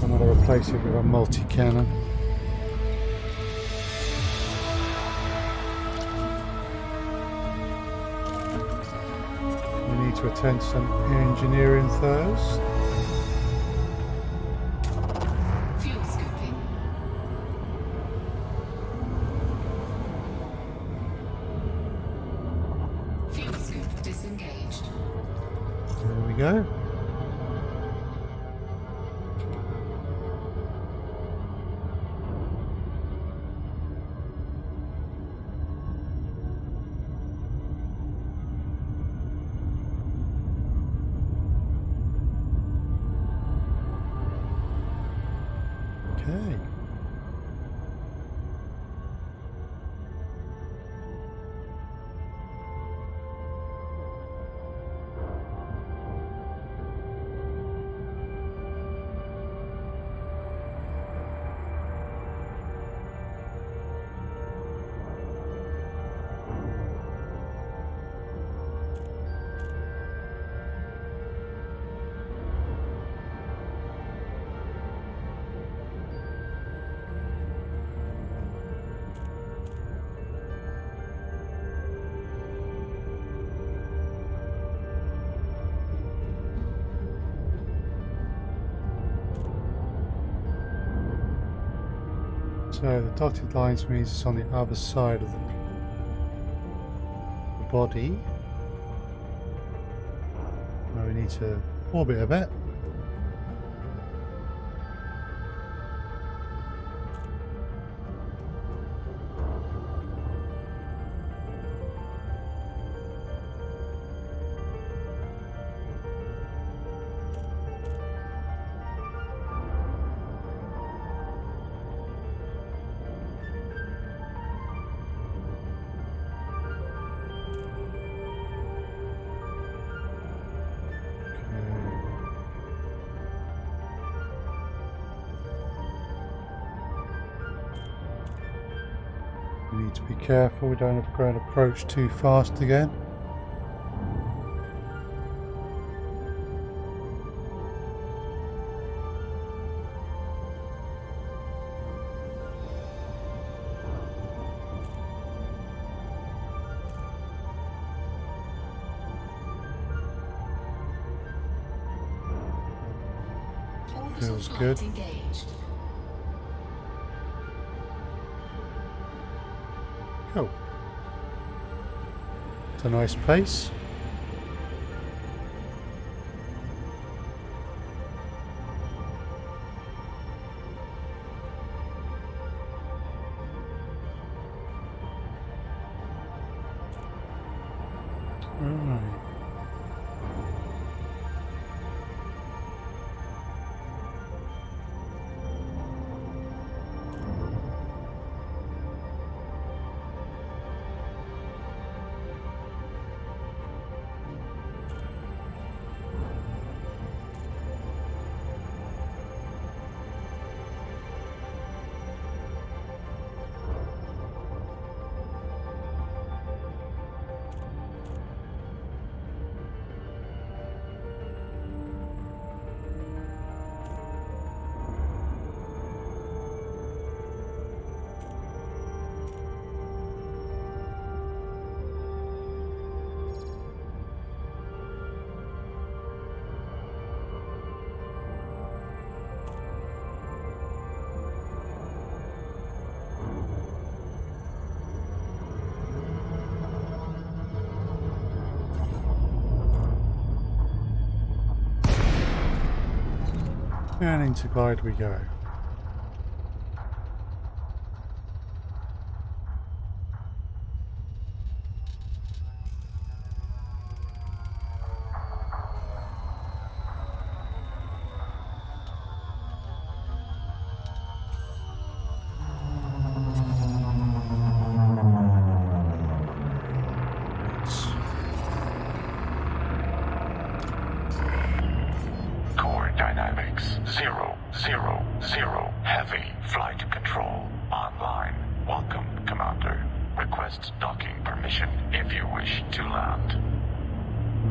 I'm going to replace it with a multi-cannon. We need to attend to some engineering first. Fuel scooping. Fuel scoop disengaged. There we go. Okay. So the dotted lines means it's on the other side of the body. Now we need to orbit a bit. We need to be careful we don't go and approach too fast again. Feels good. Engaged. Cool. It's a nice pace. Right. And into glide we go. Core dynamics 000. Heavy flight control online. Welcome, Commander. Request docking permission if you wish to land.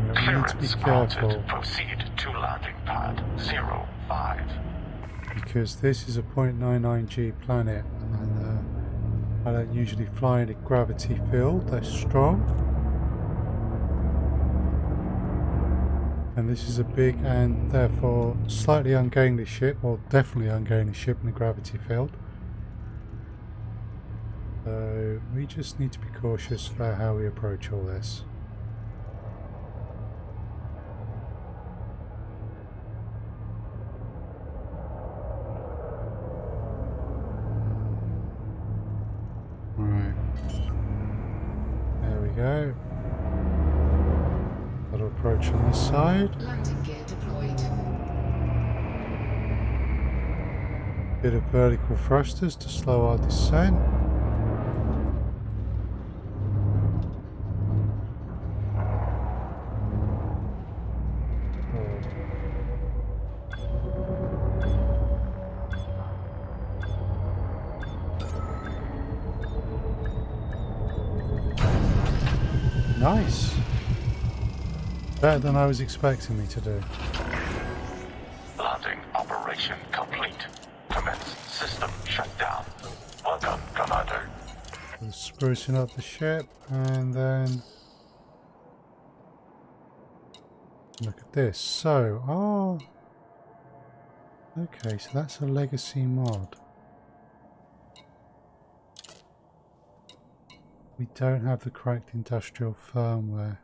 We need to be Clearance careful granted. Proceed to landing pad 05. because this is a 0.99G planet and I don't usually fly in a gravity field that's strong. And this is a big and therefore slightly ungainly ship, or definitely ungainly ship in a gravity field. So we just need to be cautious about how we approach all this. Right. There we go. Got to approach on this side. Landing gear deployed. Bit of vertical thrusters to slow our descent. Nice. Better than I was expecting me to do. Landing operation complete. Commence system shutdown. Welcome, Commander. Sprucing up the ship, and then look at this. So, okay, so that's a legacy mod. We don't have the correct industrial firmware.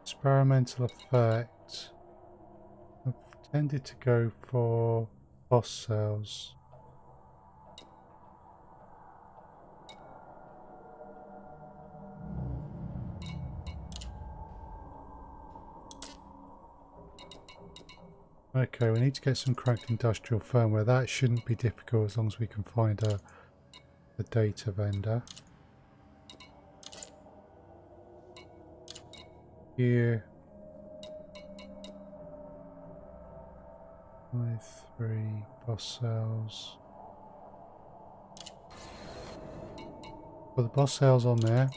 Experimental effects. I've tended to go for boss cells. Okay, we need to get some cracked industrial firmware. That shouldn't be difficult as long as we can find a data vendor. Here. 5-3 boss cells. Put the boss cells on there.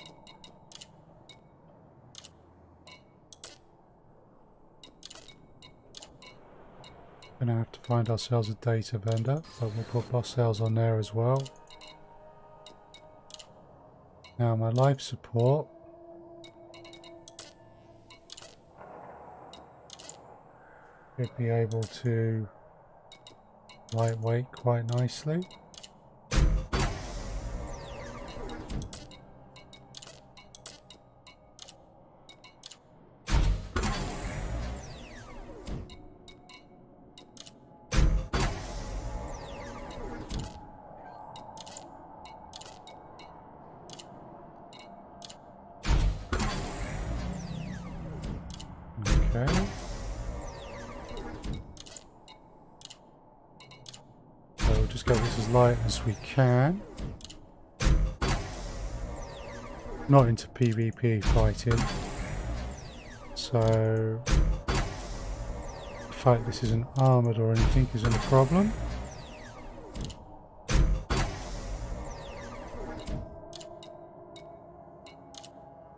Gonna have to find ourselves a data vendor, but we'll put boss cells on there as well. Now my life support. Should be able to lightweight quite nicely. Okay. So we'll just get this as light as we can. Not into PvP fighting. So the fact this isn't armoured or anything isn't a problem.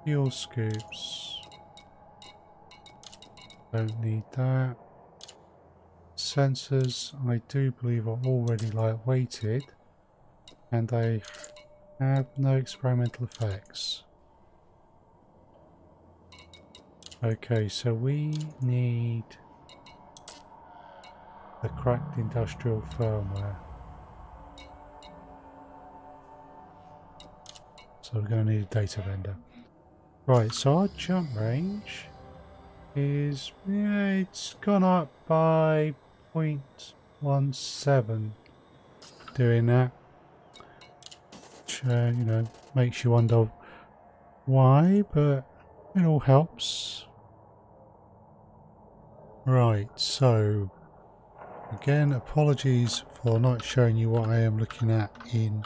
Fuel scoops. Don't need that. Sensors, I do believe, are already lightweighted, and they have no experimental effects. Okay, so we need the cracked industrial firmware. So we're going to need a data vendor. Right, so our jump range is, yeah, it's gone up by 0.17 doing that. Which, you know, makes you wonder why, but it all helps. Right, so again, apologies for not showing you what I am looking at in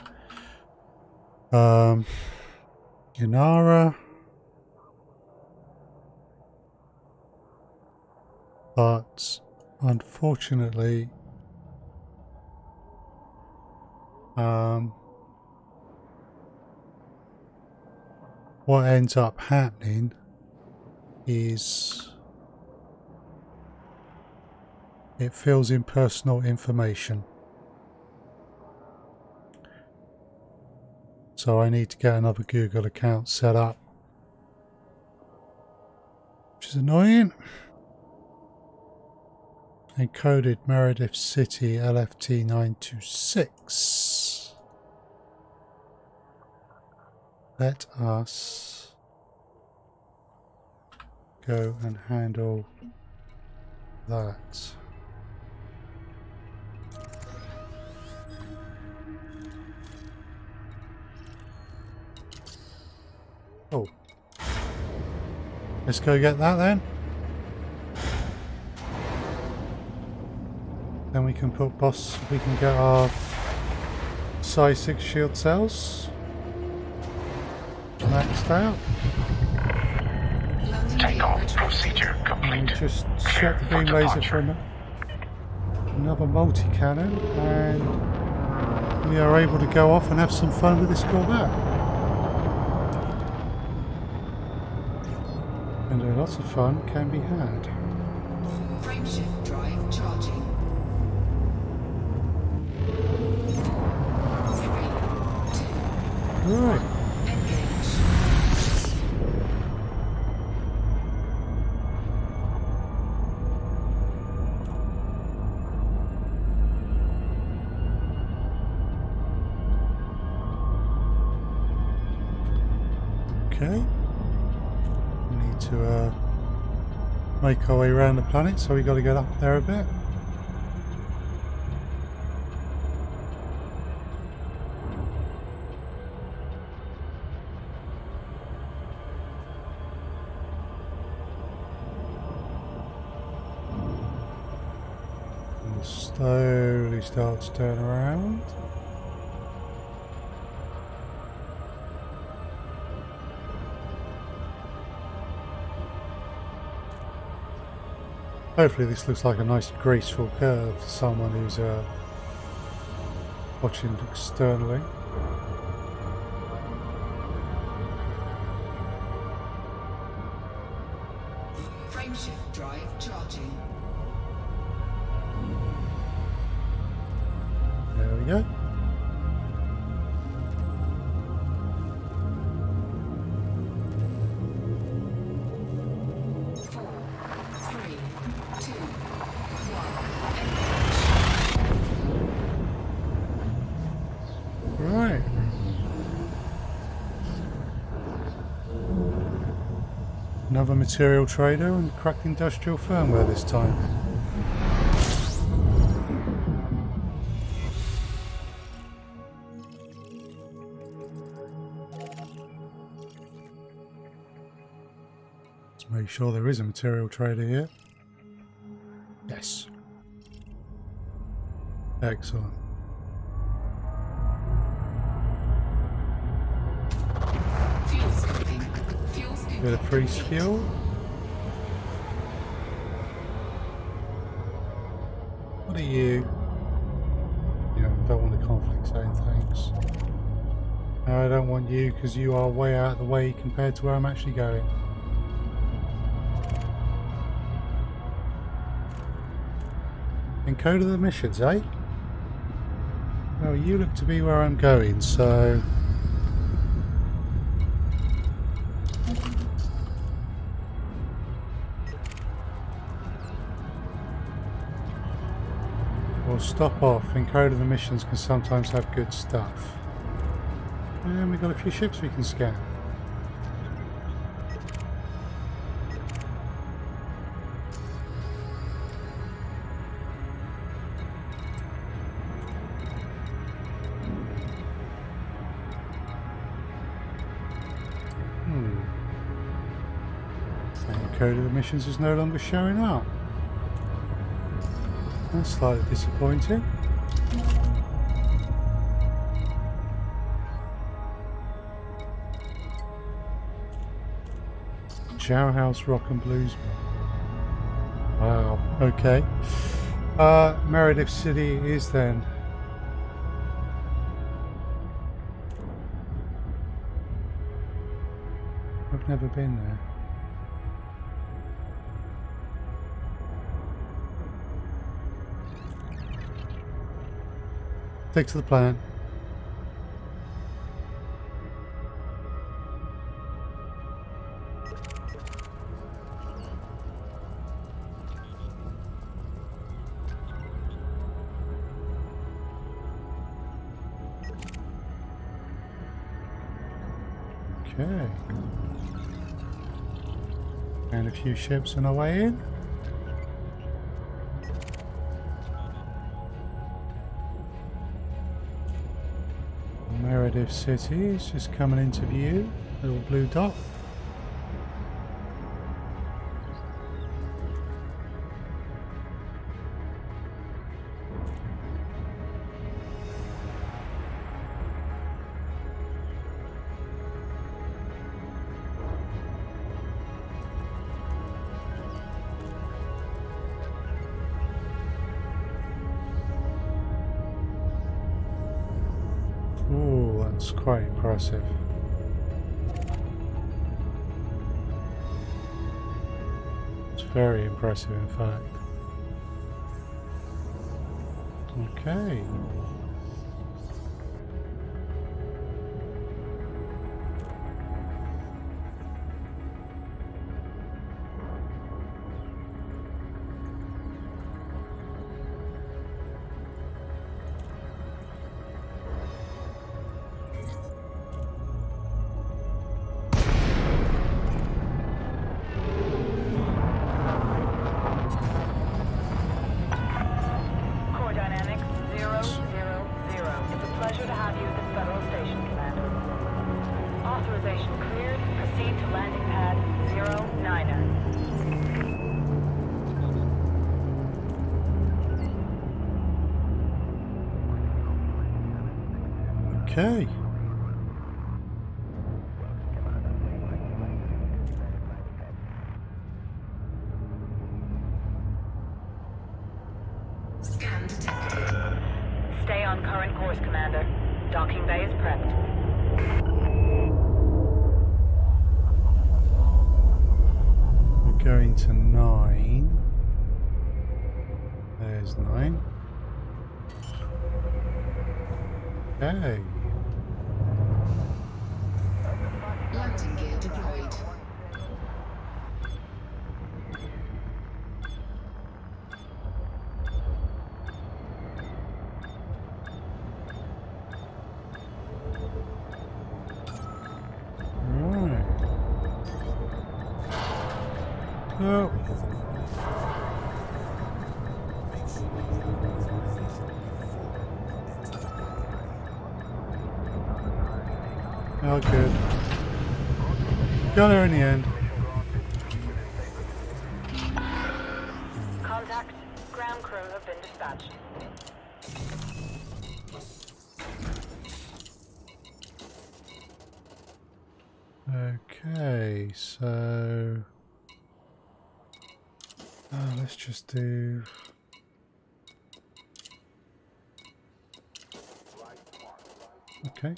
Inara. But unfortunately, what ends up happening is it fills in personal information. So I need to get another Google account set up, which is annoying. Encoded Meredith City LFT 926. Let us go and handle that. Oh, let's go get that then. Then we can put we can get our size 6 shield cells maxed out. Takeoff procedure complete. And just Clear set the for beam laser for departure. another multi-cannon, and we are able to go off and have some fun with this Corvette. And lots of fun can be had. Frameshift drive charging. 4, 3, 2, Right. engage. Okay. We need to make our way around the planet, so we got to get up there a bit. And slowly start to turn around. Hopefully this looks like a nice graceful curve for someone who's watching externally. Frameshift drive charging. There we go. Right. Another material trader and cracked industrial firmware this time. Let's make sure there is a material trader here. Yes. Excellent. Fuel scooping. Fuel scooping. Bit of free complete. fuel. What are you? You know, don't want the conflict zone, thanks. No, I don't want you because you are way out of the way compared to where I'm actually going. Encode of the missions, eh? Well, you look to be where I'm going, so... we'll stop off. Encode of the missions can sometimes have good stuff. And we've got a few ships we can scan. Code of the missions is no longer showing up. That's slightly disappointing. Shower House Rock and Blues. Wow, okay. Meredith City is then. I've never been there. Stick to the plan. Okay. And a few ships on our way in. Meredith City is just coming into view. Little blue dot. Ooh, that's quite impressive. It's very impressive, in fact. Okay. Core Dynamics 000. It's a pleasure to have you at this Federal Station, Commander. Authorization cleared. Proceed to landing pad 09er. Okay. Scan detected. Stay on current course, Commander. Docking bay is prepped. We're going to 9. There's 9. Okay. Landing gear deployed. Right. Oh. Oh, good. Got her in the end. tracked. Ground crew have been dispatched. Okay, so let's just do okay.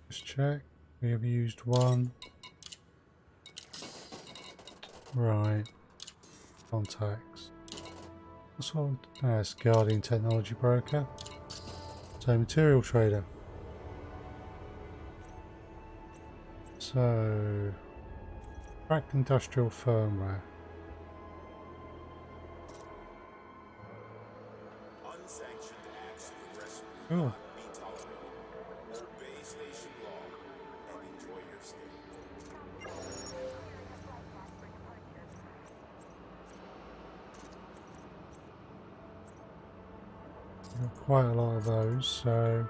Just check. We have used one. Right. Contacts. What's on? That's Guardian Technology Broker. So material trader. So cracked industrial firmware. Unsanctioned acts of aggression Oh. will not be tolerated. Obey station law and enjoy your stay. Got quite a lot of those, so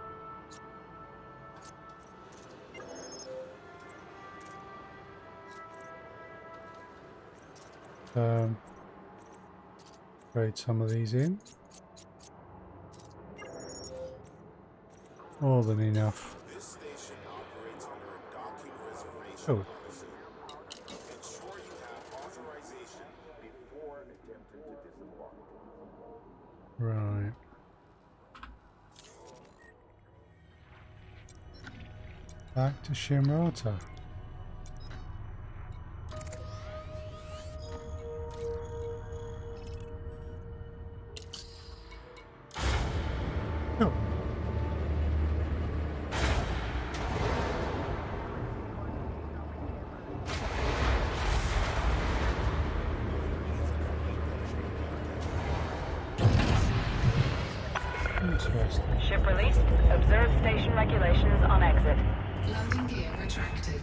trade some of these in. More than enough. This station operates under a docking reservation Oh. policy. Ensure you have authorization before attempting to disembark. Right. Back to SilmarUK. Oh. Interesting. Ship released. Observe station regulations on exit. Landing gear retracted.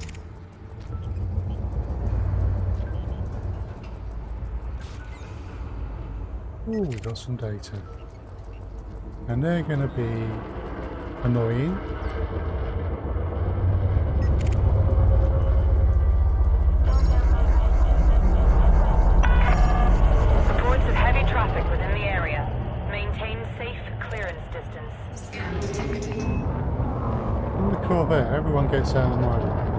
Oh, we got some data. And they're going to be annoying. Reports of heavy traffic within the area. Maintain safe clearance distance. Scan detected. In the Corvette, everyone gets out of my way.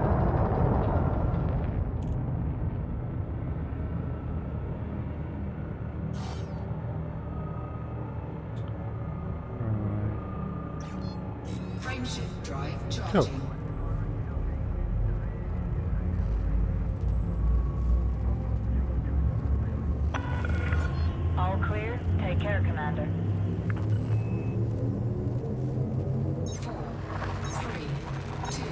Frameshift drive Cool. charging. All clear. Take care, Commander. 4, 3, 2,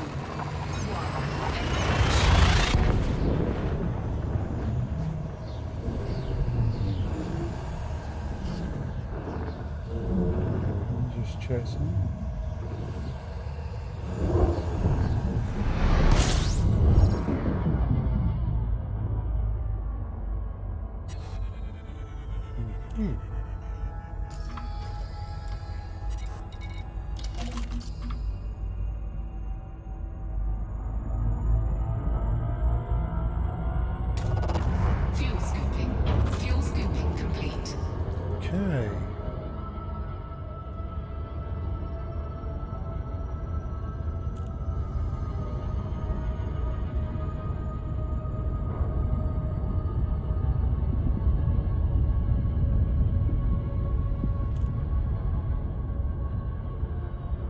1. Just check some. Fuel scooping. Fuel scooping complete. Okay.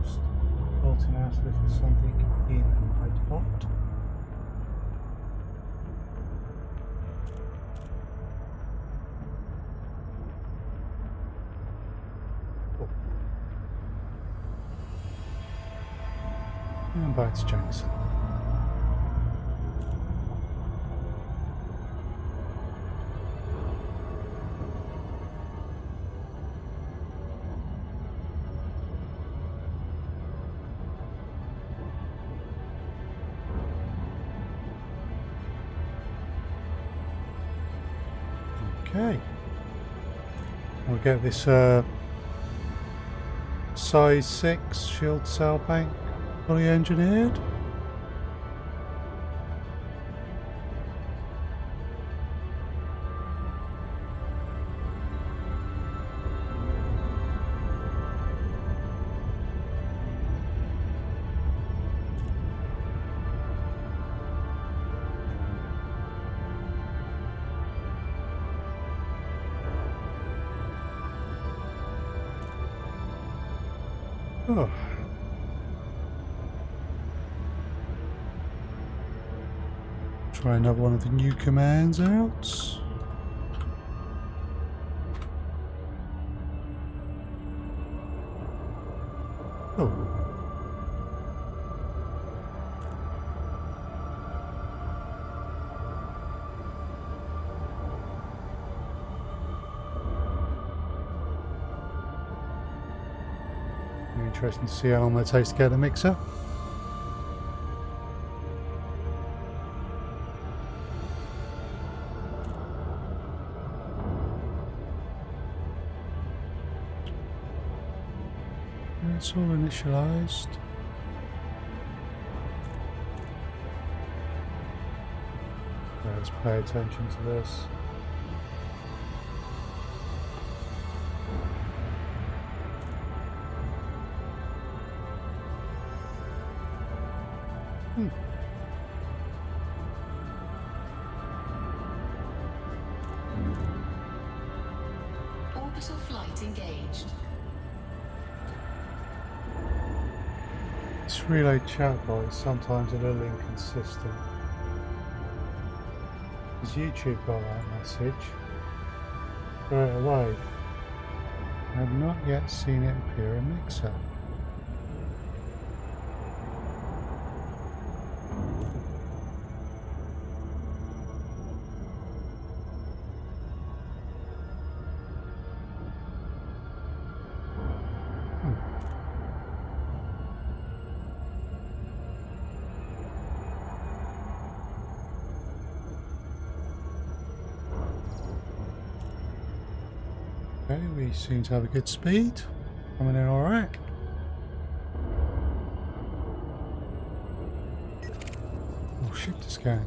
Just bolting out if there's something in my pot. And back to Jameson. Okay. We'll get this size 6 shield cell bank fully engineered. Oh. Try another one of the new commands out. Oh. Interesting to see how long that takes to get the mixer. It's all initialized. Let's pay attention to this. Orbital flight engaged. This relay chatbot is sometimes a little inconsistent. Because YouTube got that message straight away. I have not yet seen it appear in Mixer. Okay, we seem to have a good speed. Coming in alright. Oh, ship to scan.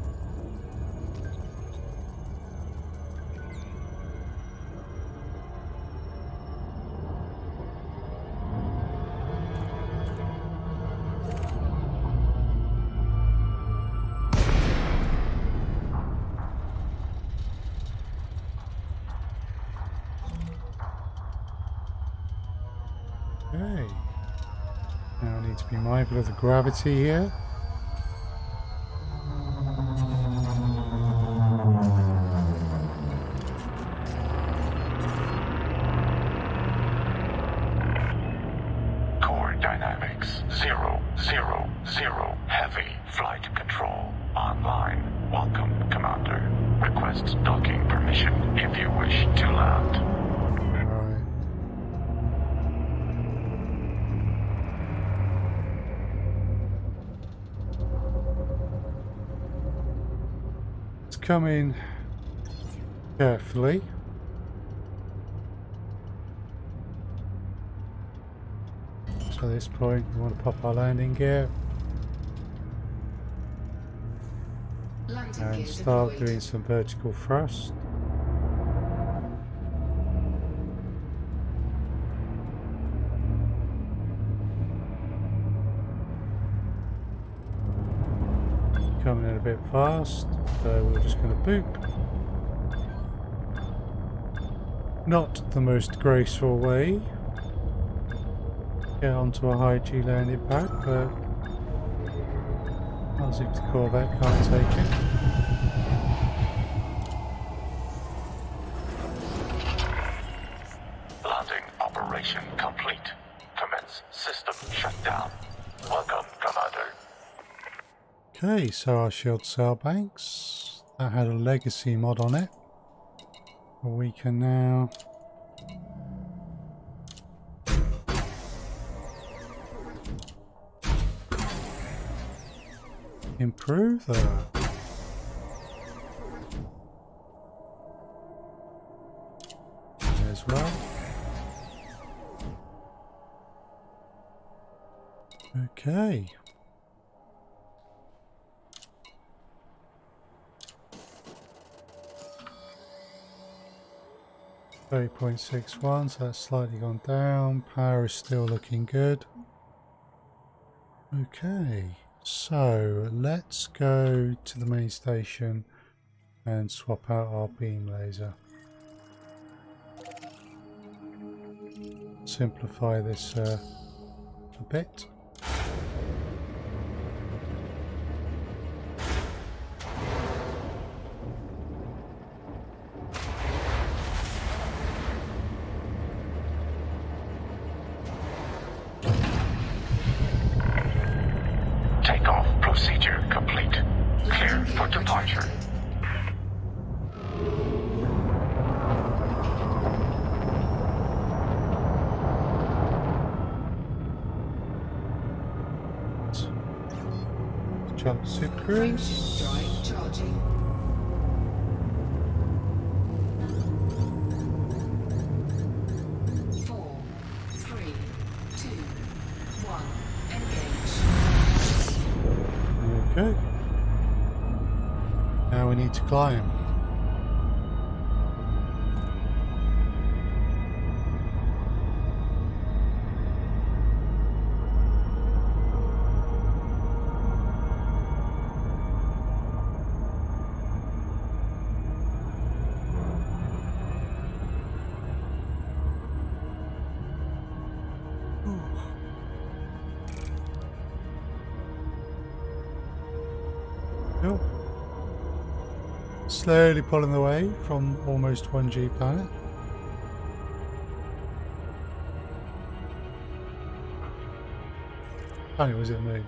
Okay. Now I need to be mindful of the gravity here. Core dynamics 000. Heavy flight control online. Welcome, Commander. Request docking permission if you wish to land. Alright. Let's come in carefully. So at this point we want to pop our landing gear Landing and gear start deployed. doing some vertical thrust. Coming in a bit fast, so we're just going to boop. Not the most graceful way get onto a high G landing pad, but as if the Corvette can't take it. Landing operation complete. Commence system shutdown. Welcome, Commander. Okay, so our shield cell banks, that had a legacy mod on it. We can now improve that. As well. Okay. .61, so that's slightly gone down. Power is still looking good. Okay, so let's go to the main station and swap out our beam laser. Simplify this a bit. Takeoff procedure complete. Clear Landing for gear departure. retracted. Jump Super Cruise. Drive charging. 4, 3, 2, 1. Engage. Okay. Now we need to climb. Cool. Slowly pulling away from almost 1G planet. Planet was it moon?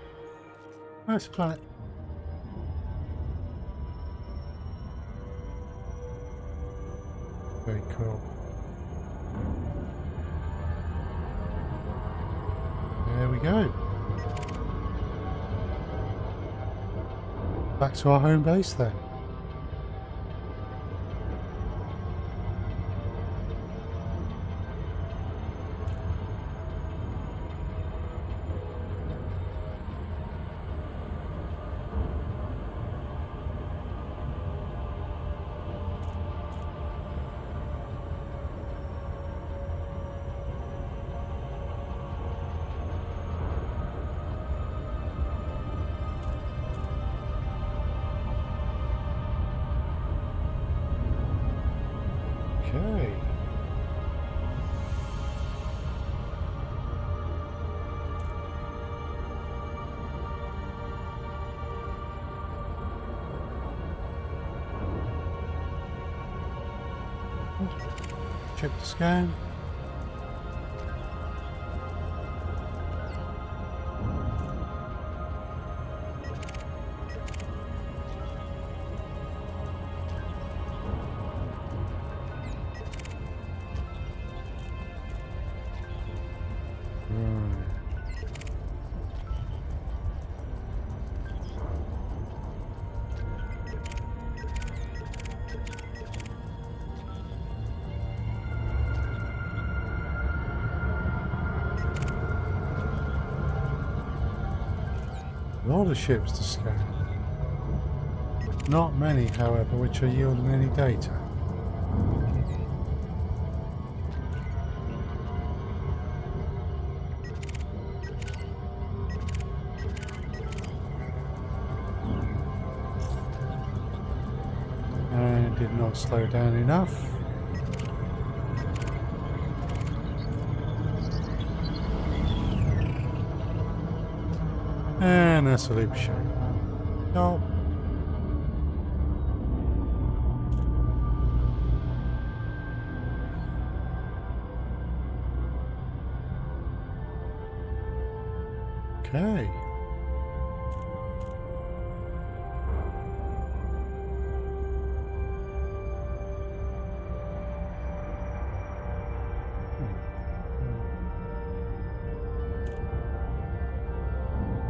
Where's the planet? Very cool. There we go. Back to our home base then. Okay. Check the scan. A lot of ships to scan. Not many, however, which are yielding any data. And did not slow down enough. And that's a loop show. No. Okay.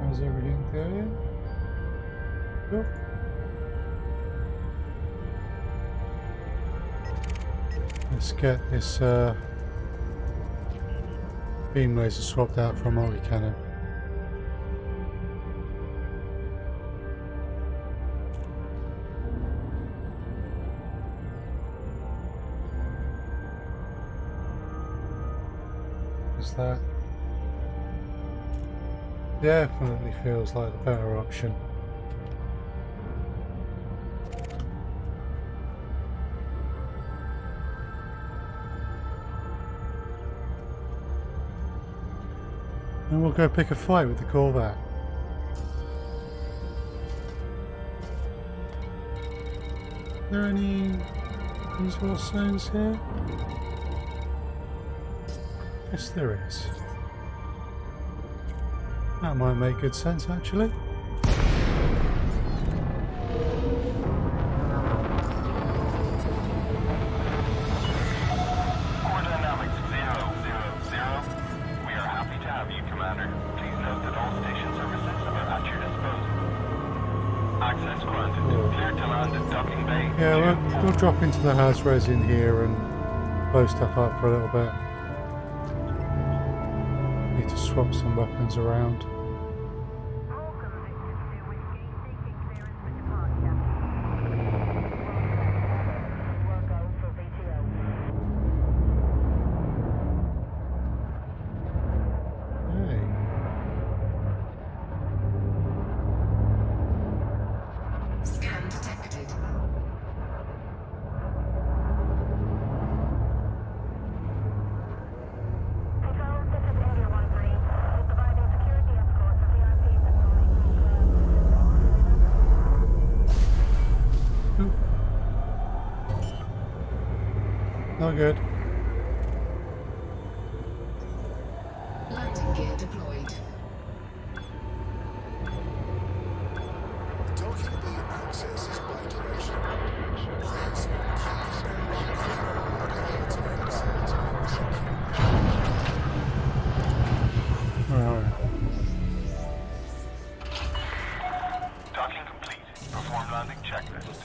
How's everything going? Cool. Let's get this beam laser swapped out for a multi-cannon. Is that definitely feels like the better option. And we'll go pick a fight with the Corvette. Are there any resource zones here? Yes, there is. That might make good sense, actually. Core Dynamics 000. We are happy to have you, Commander. Please note that all station services are at your disposal. Access granted. Clear to land at Docking Bay. Yeah, we'll drop into the house res in here and blow stuff up for a little bit. Need to swap some weapons around. Scan detected. Not good. Landing gear deployed. Docking bay access is bidirectional. Please keep the bearing clear at all times. Alright. Docking complete. Perform landing checklist.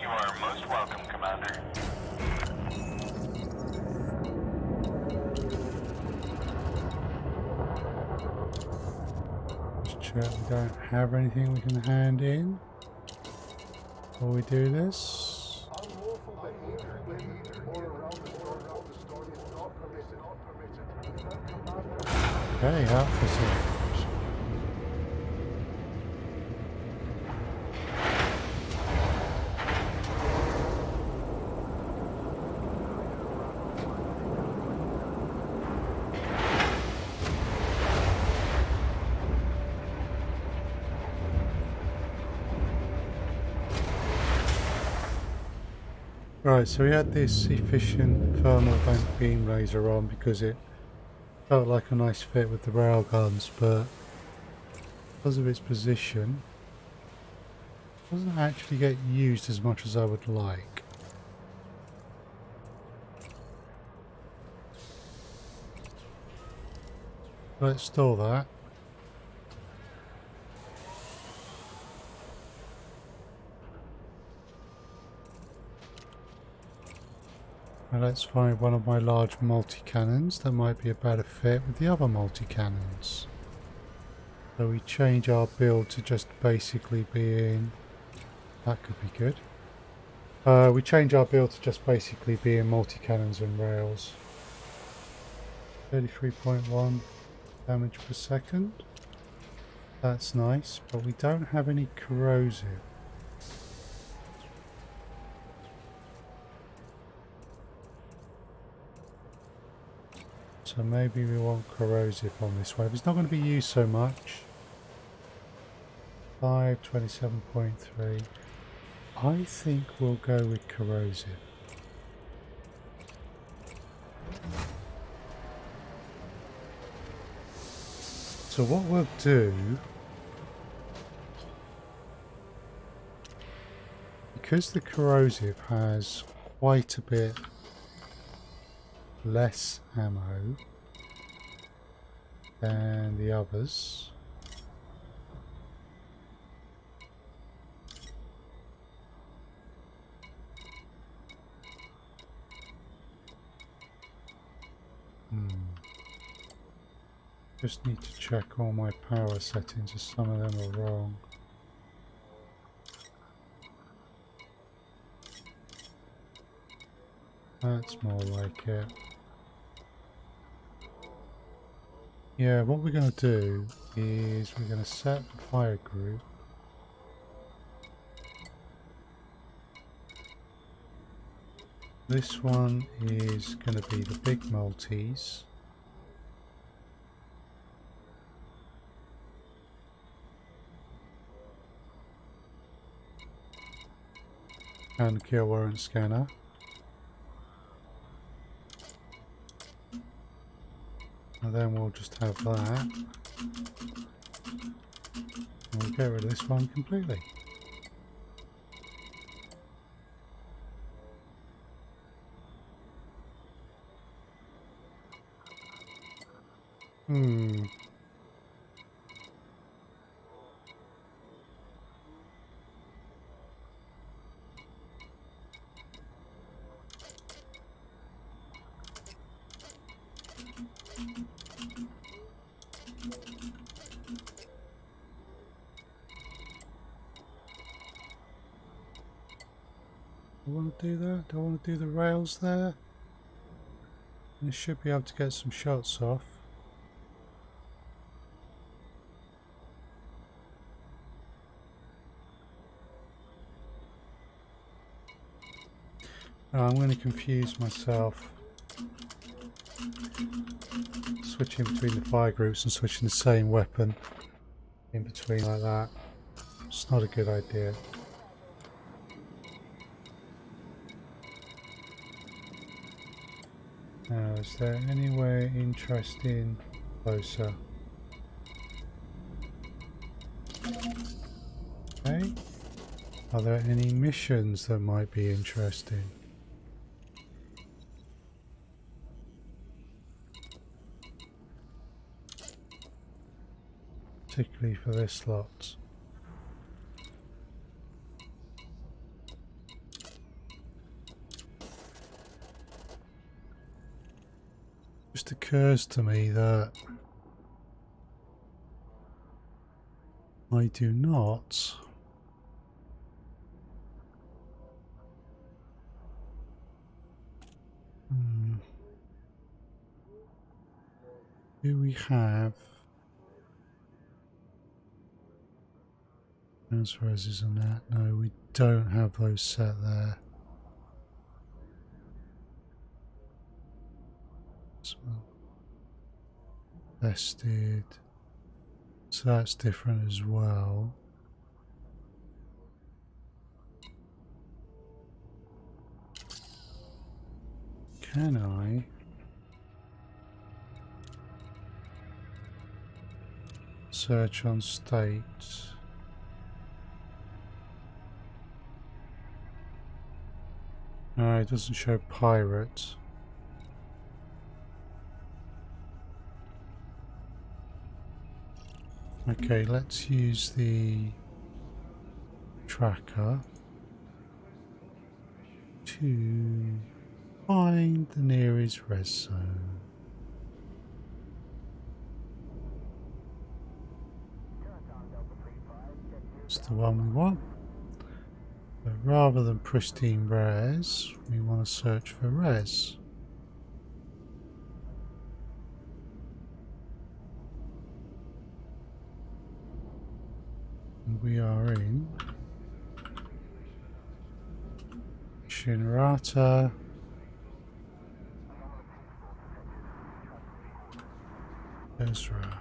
You are most welcome, Commander. Just check we don't have anything we can hand in before we do this. Unlawful behavior in or around the store is not permitted. Okay, outfitting. Right, so we had this efficient thermal vent beam laser on because it felt like a nice fit with the railguns, but because of its position, it doesn't actually get used as much as I would like. Let's store that. Now let's find one of my large multi-cannons that might be a better fit with the other multi-cannons. So we change our build to just basically being... That could be good. We change our build to just basically being multi-cannons and rails. 33.1 damage per second. That's nice, but we don't have any corrosive. So maybe we want corrosive on this wave. It's not going to be used so much. 527.3. I think we'll go with corrosive. So what we'll do, because the corrosive has quite a bit less ammo than the others, just need to check all my power settings as some of them are wrong. That's more like it. Yeah, what we're going to do is we're going to set the fire group. This one is going to be the big multis. and kill warrant scanner. And then we'll just have that. And we'll get rid of this one completely. Do I want to do that? Do I want to do the rails there? I should be able to get some shots off. Oh, I'm going to confuse myself. Switching between the fire groups and switching the same weapon in between like that. It's not a good idea. Now, is there anywhere interesting closer? Okay. Are there any missions that might be interesting? Particularly for this lot. Just occurs to me that I do not do we have transfers on that? No, we don't have those set there. Vested, so that's different as well. Can I search on state? No, it doesn't show pirate. Okay, let's use the tracker to find the nearest res zone. It's the one we want. But rather than pristine res, we want to search for res. And we are in Shinrata. Ezra.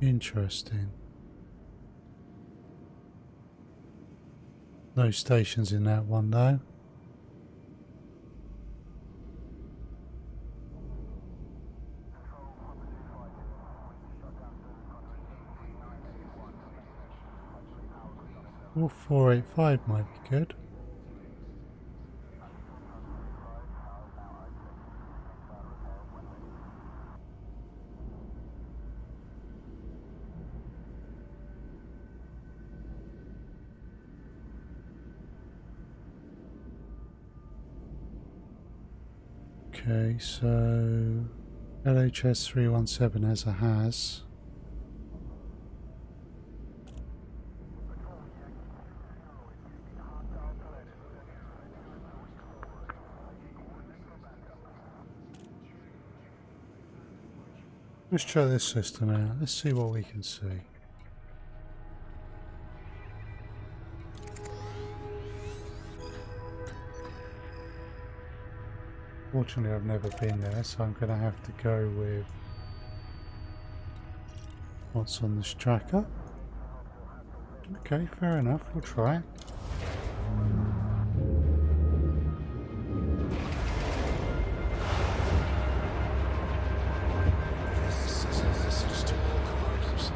Interesting. No stations in that one though. Or 485 might be good. Okay, so LHS 317 has a has. Let's try this system out. Let's see what we can see. Unfortunately, I've never been there, so I'm going to have to go with what's on this tracker. Okay, fair enough. We'll try it. This is a message to all commanders.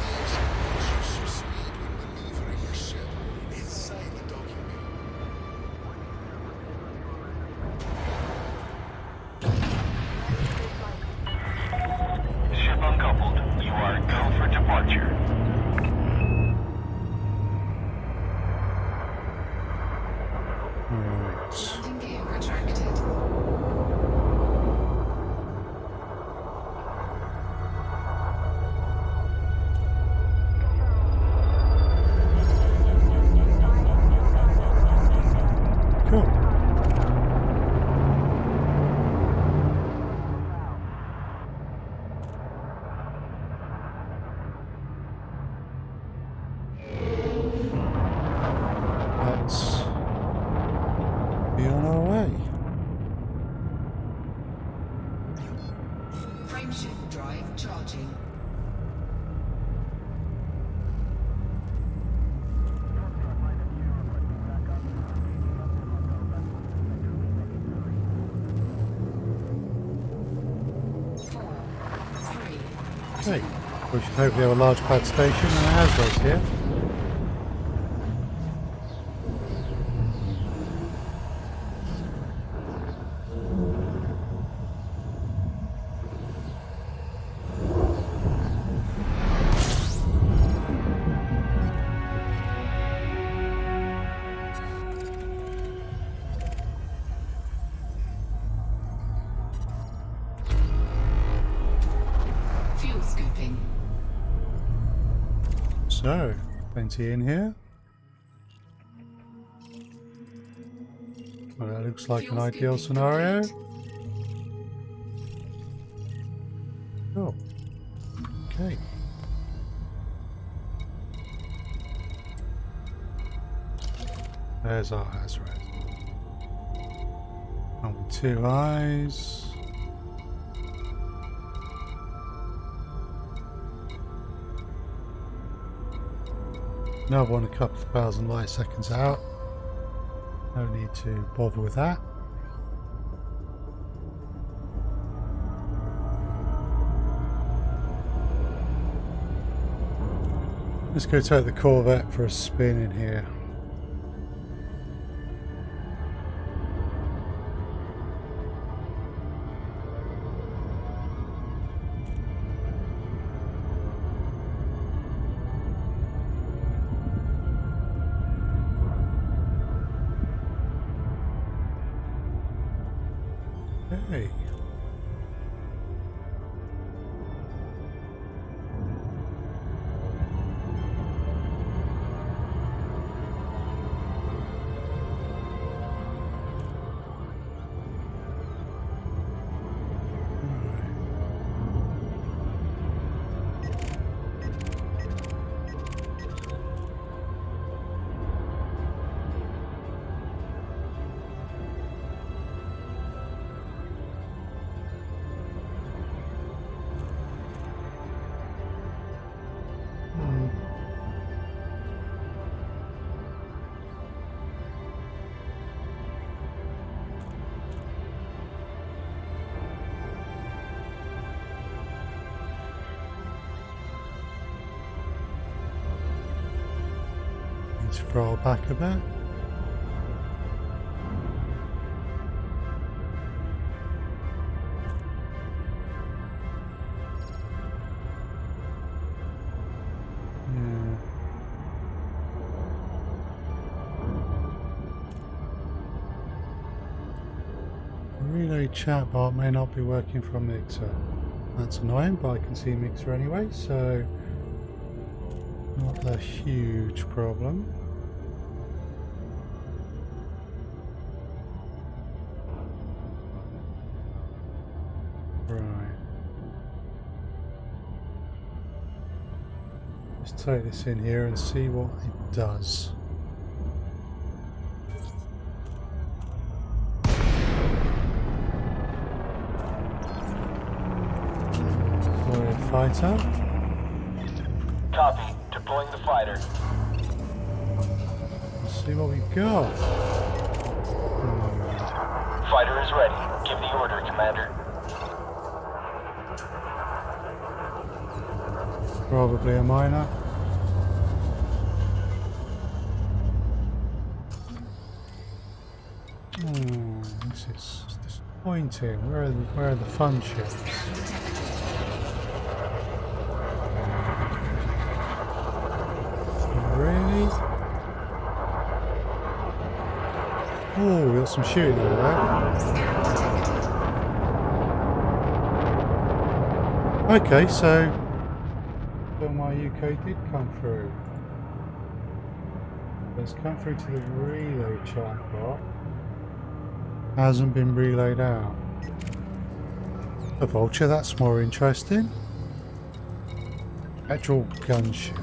Please reduce your speed when maneuvering your ship inside the docking bay. Ship uncoupled. You are go for departure. Right. Landing gear retracted. Cool. Let's be on our way. Frameshift drive charging. Okay. We should hopefully have a large pad station and a house here. Fuel scooping. So, plenty in here. Well, that looks like an Fuel ideal scooping scenario. complete. Cool. Okay. There's our hazard. And with 2 eyes. Another one a couple of thousand light seconds out. No need to bother with that. Let's go take the Corvette for a spin in here. Hey. Let's roll back a bit. Relay chatbot may not be working from Mixer. That's annoying, but I can see Mixer anyway, so not a huge problem. Right. Let's take this in here and see what it does. fighter. Copy. Deploying the fighter. Let's see what we got. Fighter is ready. Give the order, Commander. Probably a miner. This is disappointing. Where are the fun ships? Really? Oh, we got some shooting over there. Okay, so SilmarUK did come through. It's come through to the relay chat bot. Hasn't been relayed out. A vulture, that's more interesting. Actual gunship.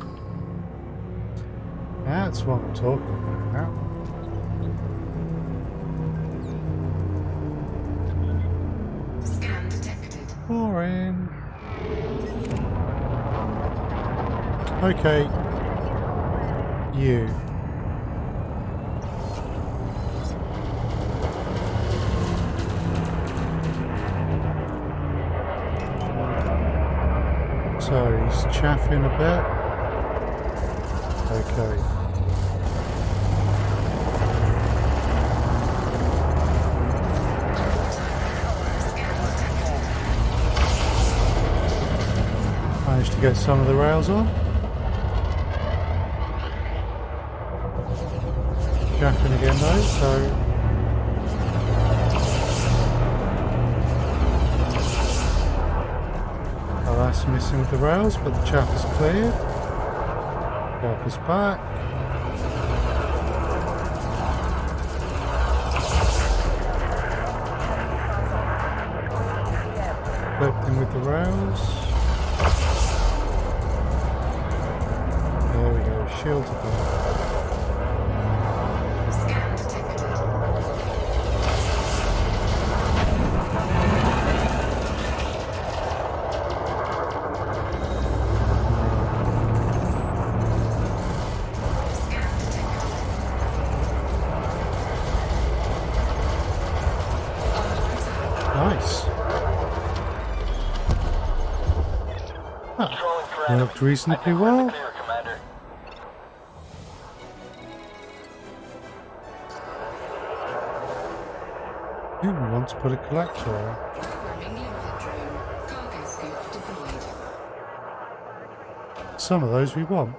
That's what I'm talking about. Scan detected. Boring. Okay. You. So he's chaffing a bit. Okay. Managed to get some of the rails on. Chaffing again though, so that's missing with the rails, but the chaff is cleared. Chaff is back. Flipped in with the rails. There we go, shielded there. Scan detected. Nice. That worked reasonably well. Clear, Commander. Who wants to put a collector out? Programming limpet drone. Cargo scoop deployed. Some of those we want.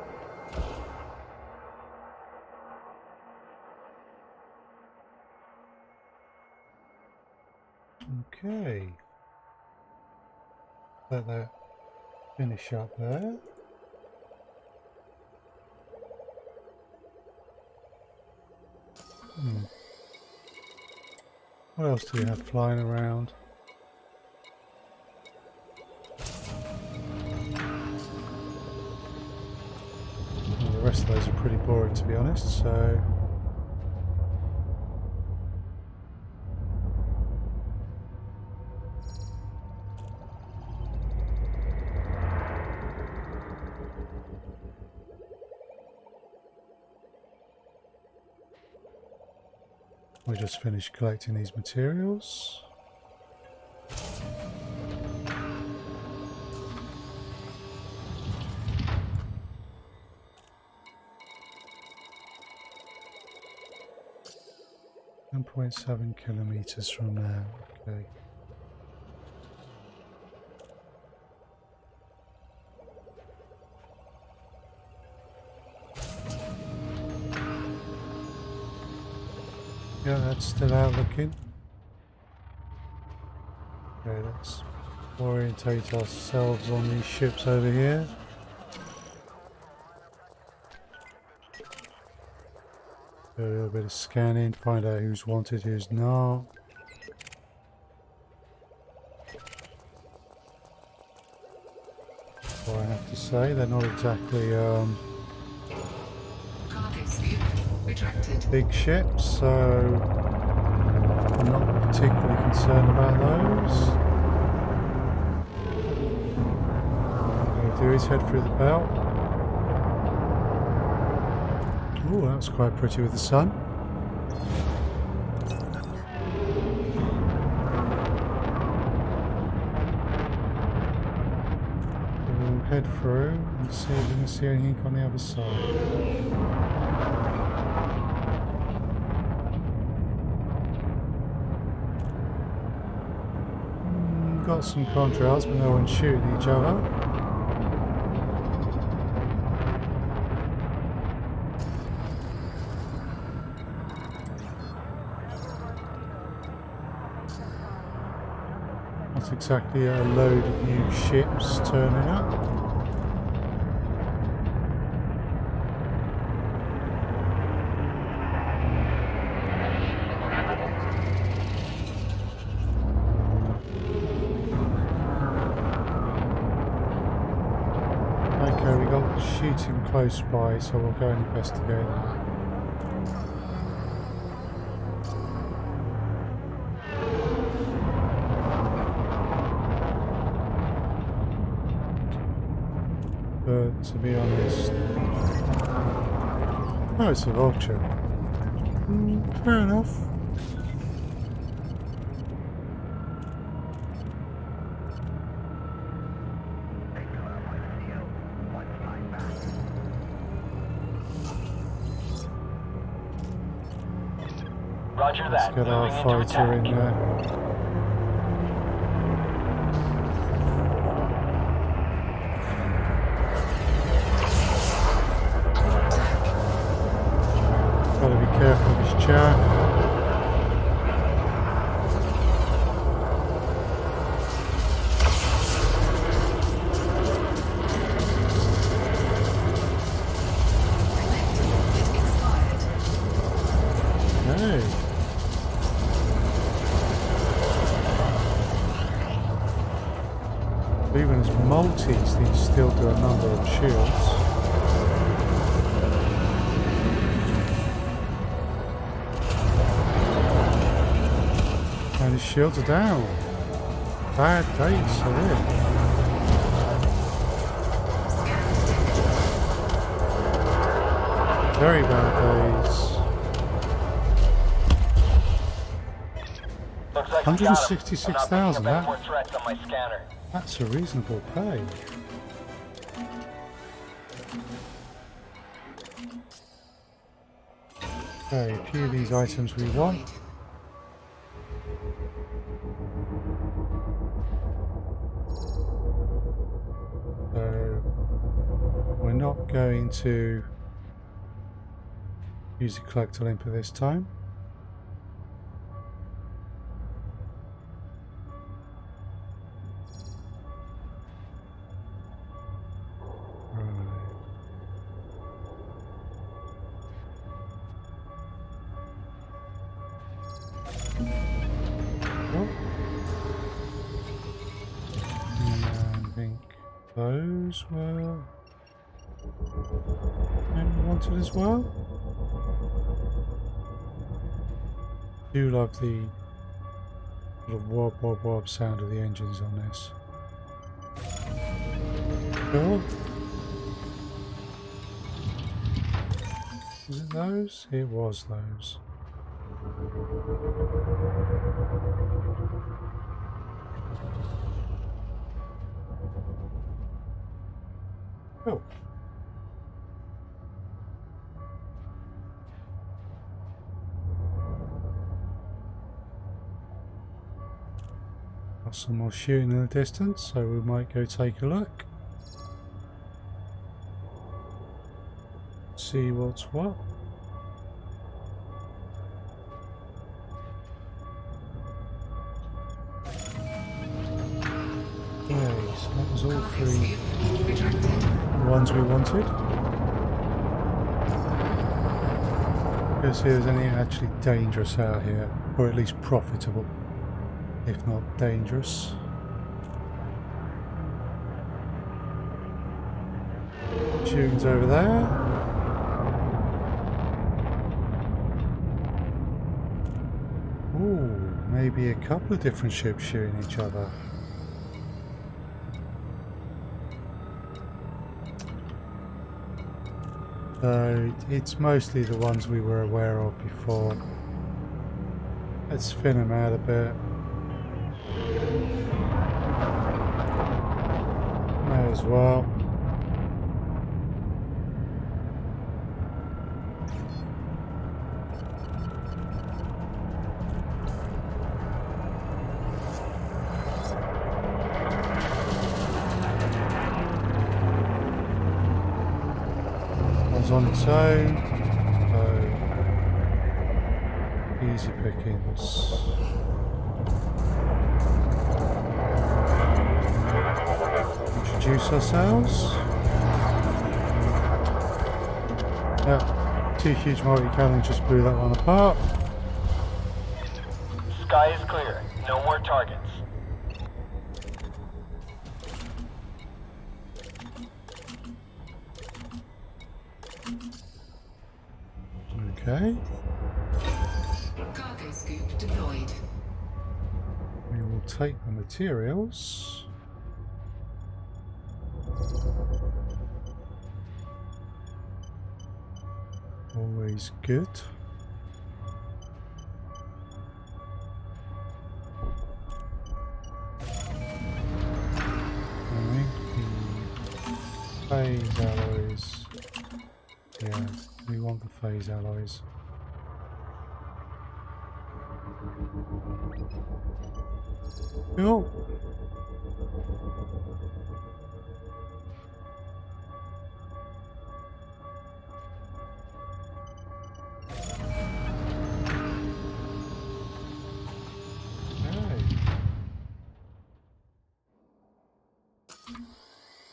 Okay. Let that finish up there. What else do we have flying around? Well, the rest of those are pretty boring, to be honest, so... We just finished collecting these materials. .7 kilometers from there. Okay. Yeah, that's still out looking. Okay, let's orientate ourselves on these ships over here. Do a little bit of scanning, find out who's wanted, who's not. What I have to say, they're not exactly Cargo scoop retracted. big ships, so I'm not particularly concerned about those. do is head through the belt. Oh, that was quite pretty with the sun. We'll head through and see if we can see anything on the other side. Got some contrails, but no one's shooting each other. Not exactly a load of new ships turning up. Okay, we got shooting close by, so we'll go and investigate that. But to be honest, oh, it's a vulture. Fair enough. Roger Let's that. get our Moving into fighter attack. in there. Gotta be careful of his chair. Hey. Even as multis, these still do a number of shields. And his shields are down. Bad days are in. Very bad days. Looks like we got 'em. I'm not picking 166,000, up any that- more threats on my scanner. That's a reasonable pay. Okay, a few of these items we want. So we're not going to use the collector limper this time. Those were wanted as well. Do love the sort of wob wob wob sound of the engines on this. Cool. Was it those? It was those. Oh. Got some more shooting in the distance, so we might go take a look. See what's what. Okay, so that was all three ones we wanted. Let's see if there's anything actually dangerous out here, or at least profitable, if not dangerous. Shooting's over there. Ooh, maybe a couple of different ships shooting each other. So it's mostly the ones we were aware of before. Let's thin them out a bit. May as well. One's on its own, so easy pickings. Introduce ourselves. Yeah, 2 huge multi-cannons just blew that one apart. Sky is clear. No more targets. Okay, Cargo scoop deployed. we will take the materials. Always good. Phase alloys. Yeah, we want the phase alloys. Cool.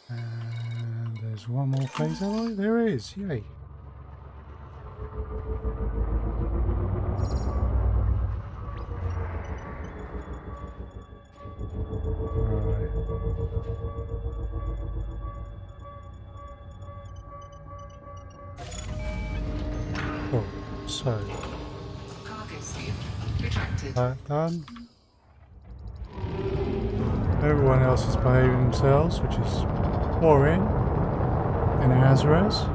And there's one more phase alloy. There is. Yay. Right. Cool. So Cargo scoop retracted. that done. Everyone else is behaving themselves, which is boring in Azraz.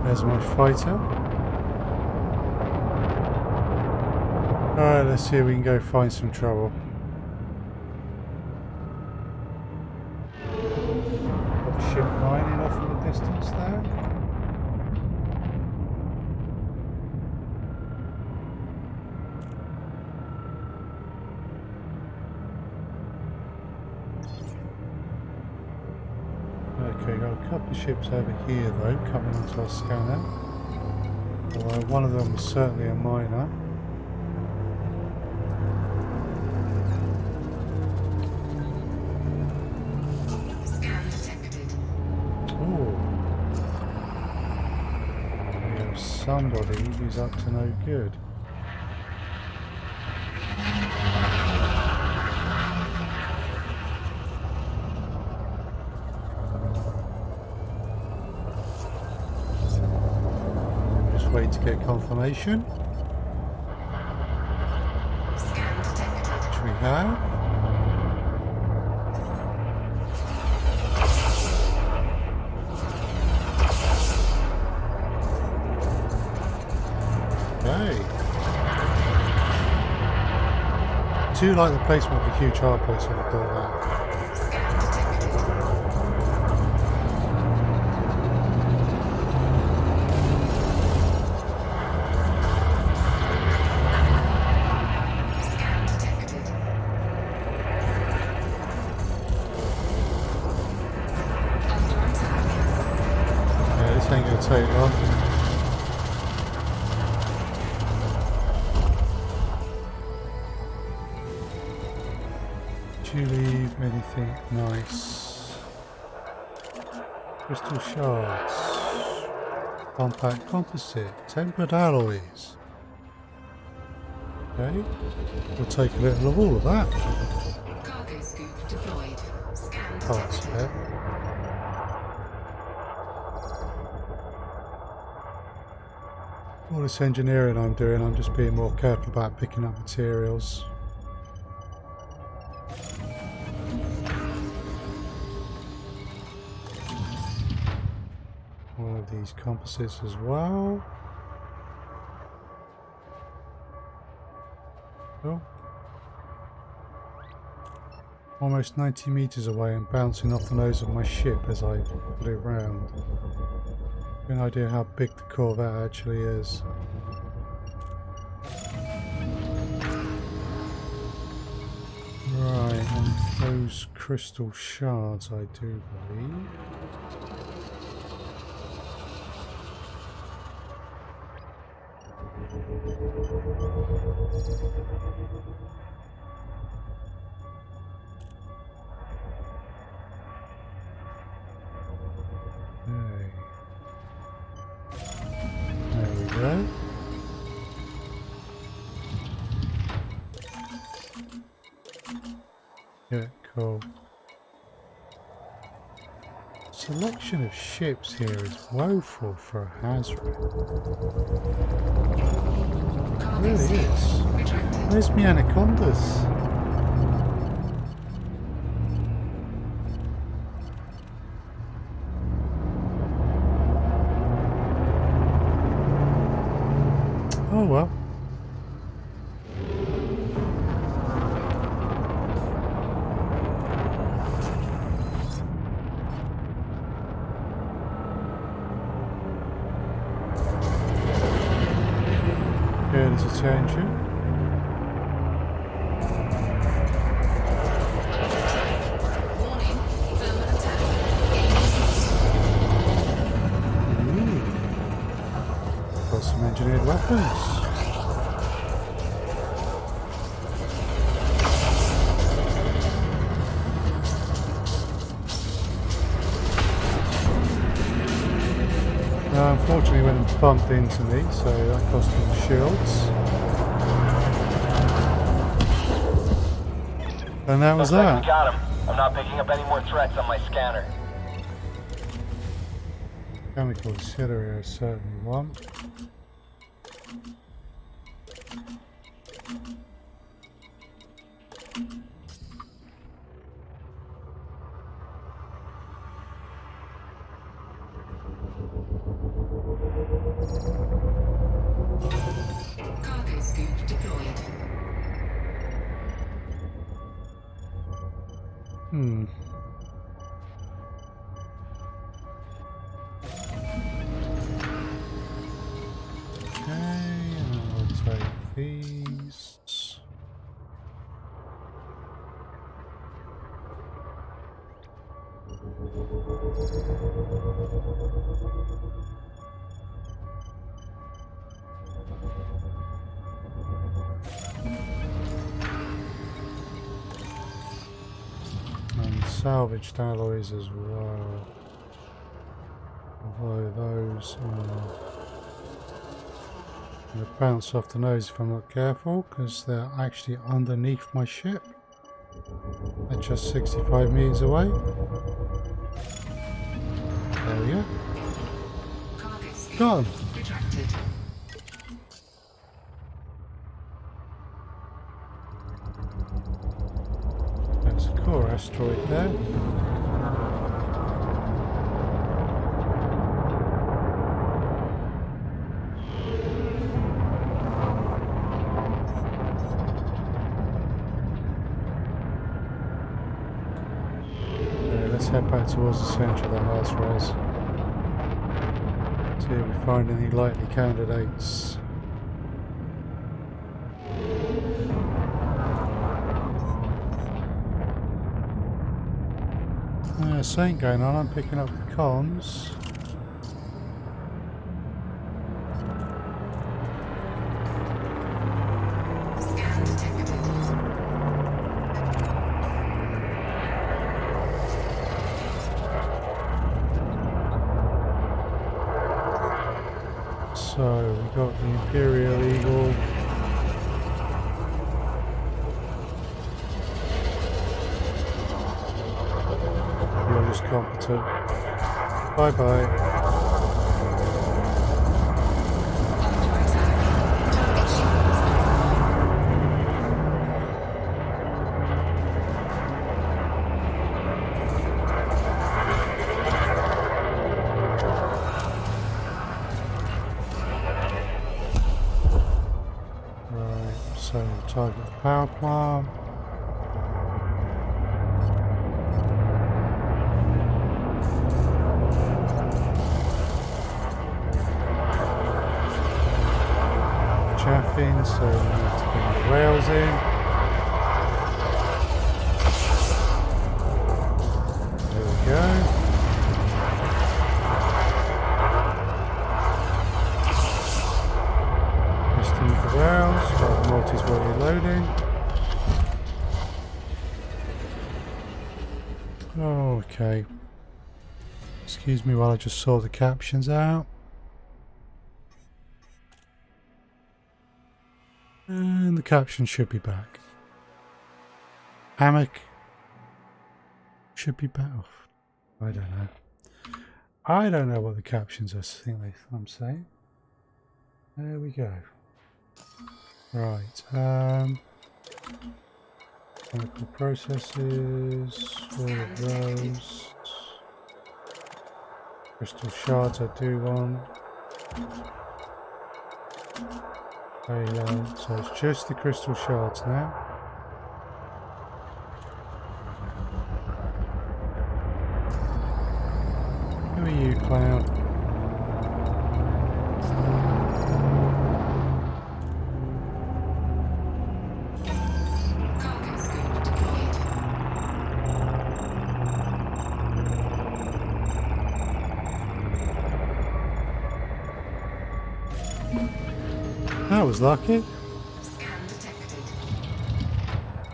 There's my fighter. Alright, let's see if we can go find some trouble. Got a ship lining off in the distance there. Okay, got a couple of ships over here though, coming onto our scanner. Although one of them was certainly a miner. Scan detected. Ooh. We have somebody who's up to no good. Wait to get confirmation, Scan detected. which we have. Okay. Do like the placement of the huge hardpoints when I built that. Scan detected. Scan detected. Under attack. Yeah, this ain't gonna take long. Did you leave anything nice? Crystal shards, compact composite, tempered alloys. Okay, we'll take a little of all of that. Cargo scoop deployed. Scan Parts detected. there. all this engineering I'm doing, I'm just being more careful about picking up materials. All of these compasses as well. Oh. Almost 90 meters away and bouncing off the nose of my ship as I put it round. An idea how big the Corvette actually is. Right, and those crystal shards, I do believe. Okay. There we go. Yeah, cool. Selection of ships here is woeful for a Hazard. It really is. Where's my anacondas? Oh well. There's attention. Warning, thermal attack. Got some engineered weapons. Unfortunately, went and bumped into me, so that cost him shields. And that was Looks like that. we got him. I'm not picking up any more threats on my scanner. Chemical auxiliary, I certainly want. Cargo scoop deployed. Okay, and I'll take these. And salvaged alloys as well. Although those are going to bounce off the nose if I'm not careful, because they're actually underneath my ship. They're just 65 meters away. There we go. Cargo scoop Got 'em. retracted. There's a core asteroid there. Let's head back towards the centre of the last res. See if we find any likely candidates. Something going on, I'm picking up the comms. Scan detected. So we got the Imperial Eagle. You're just competent. Bye bye. Authorized power plant. Chaffing, so we need to bring the rails in. There we go. Testing the rails, got the multis already loading. Okay. Excuse me while I just sort the captions out. And the caption should be back. Hammock should be back. Oh, I don't know. I don't know what the captions are. I'm saying. There we go. Right. Chemical processes. All of those. Crystal shards I do want. So it's just the crystal shards now. Who are you, Cloud? Cargo scope deployed. That was lucky. Scan detected.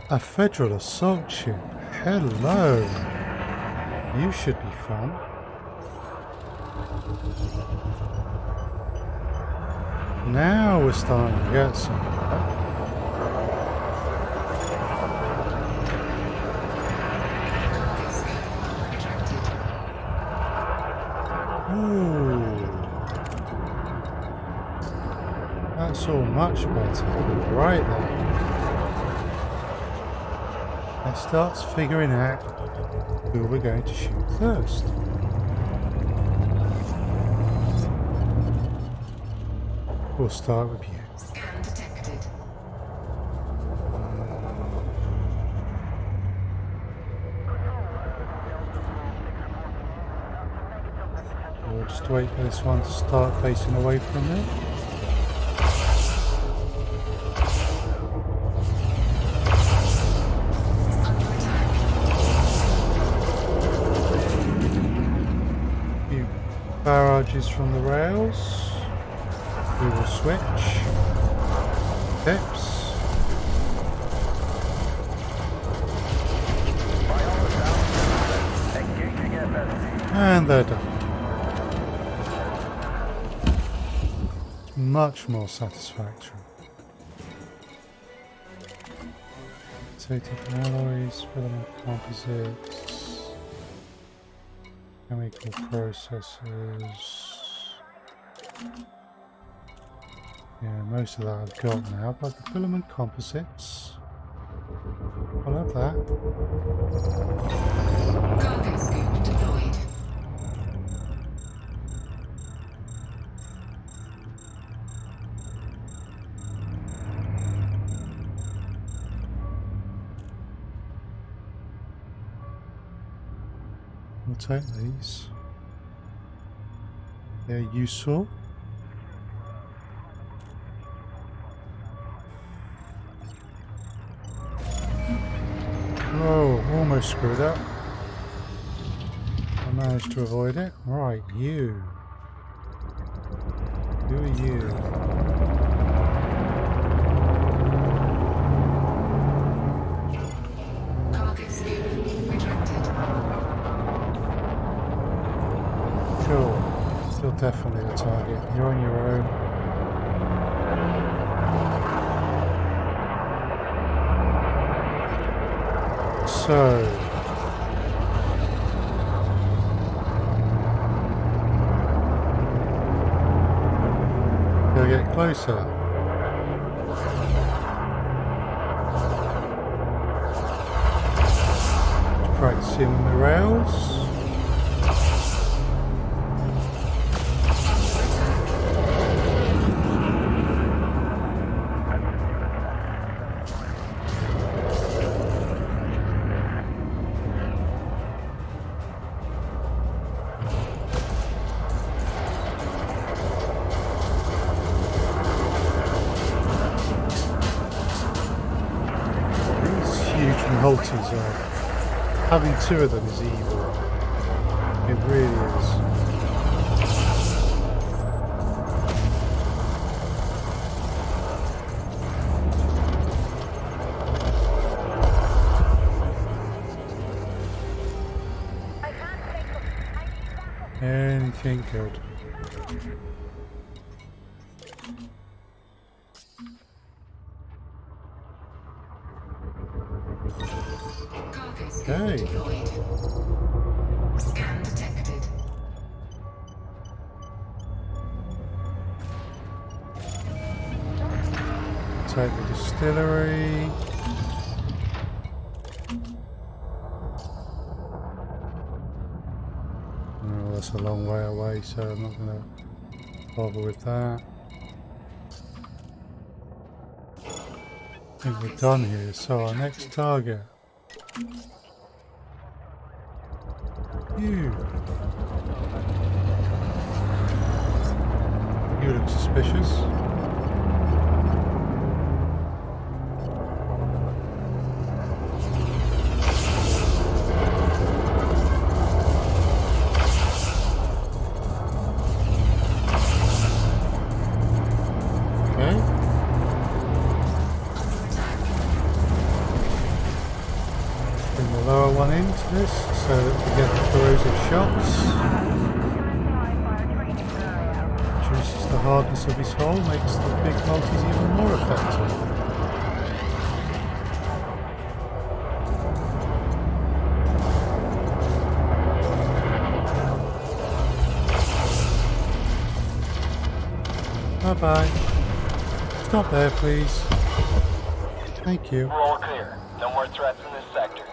A federal assault ship. Hello. You should be fun. Now we're starting to get somewhere. Cargo scope retracted. Ooh. That's all much better. Right then. That starts figuring out who we're going to shoot first. We'll start with you. Scan detected. We'll just wait for this one to start facing away from me. Under attack. Few barrages from the rails. We will switch. Pips. And they're done. Much more satisfactory. Rotated alloys, filament composites, chemical processes. Yeah, most of that I've got now, but the filament composites, I'll have that. Cargo scope deployed. We'll take these. They're useful. Oh, almost screwed up. I managed to avoid it. Right, you. Who are you? Cargo scope retracted. Sure. Still definitely the target. You're on your own. So, gotta get closer. Practicing on the rails. multis are. Having two of them is evil. It really is. Anything good. Cargo scope Okay. deployed. Scan detected. Take the distillery. Oh, that's a long way away, so I'm not going to bother with that. I think we're done here, so our next target. You look suspicious. This so that we get the corrosive shocks. Reduces the hardness of his hull, makes the big multis even more effective. Bye bye. Stop there, please. Thank you. We're all clear. No more threats in this sector.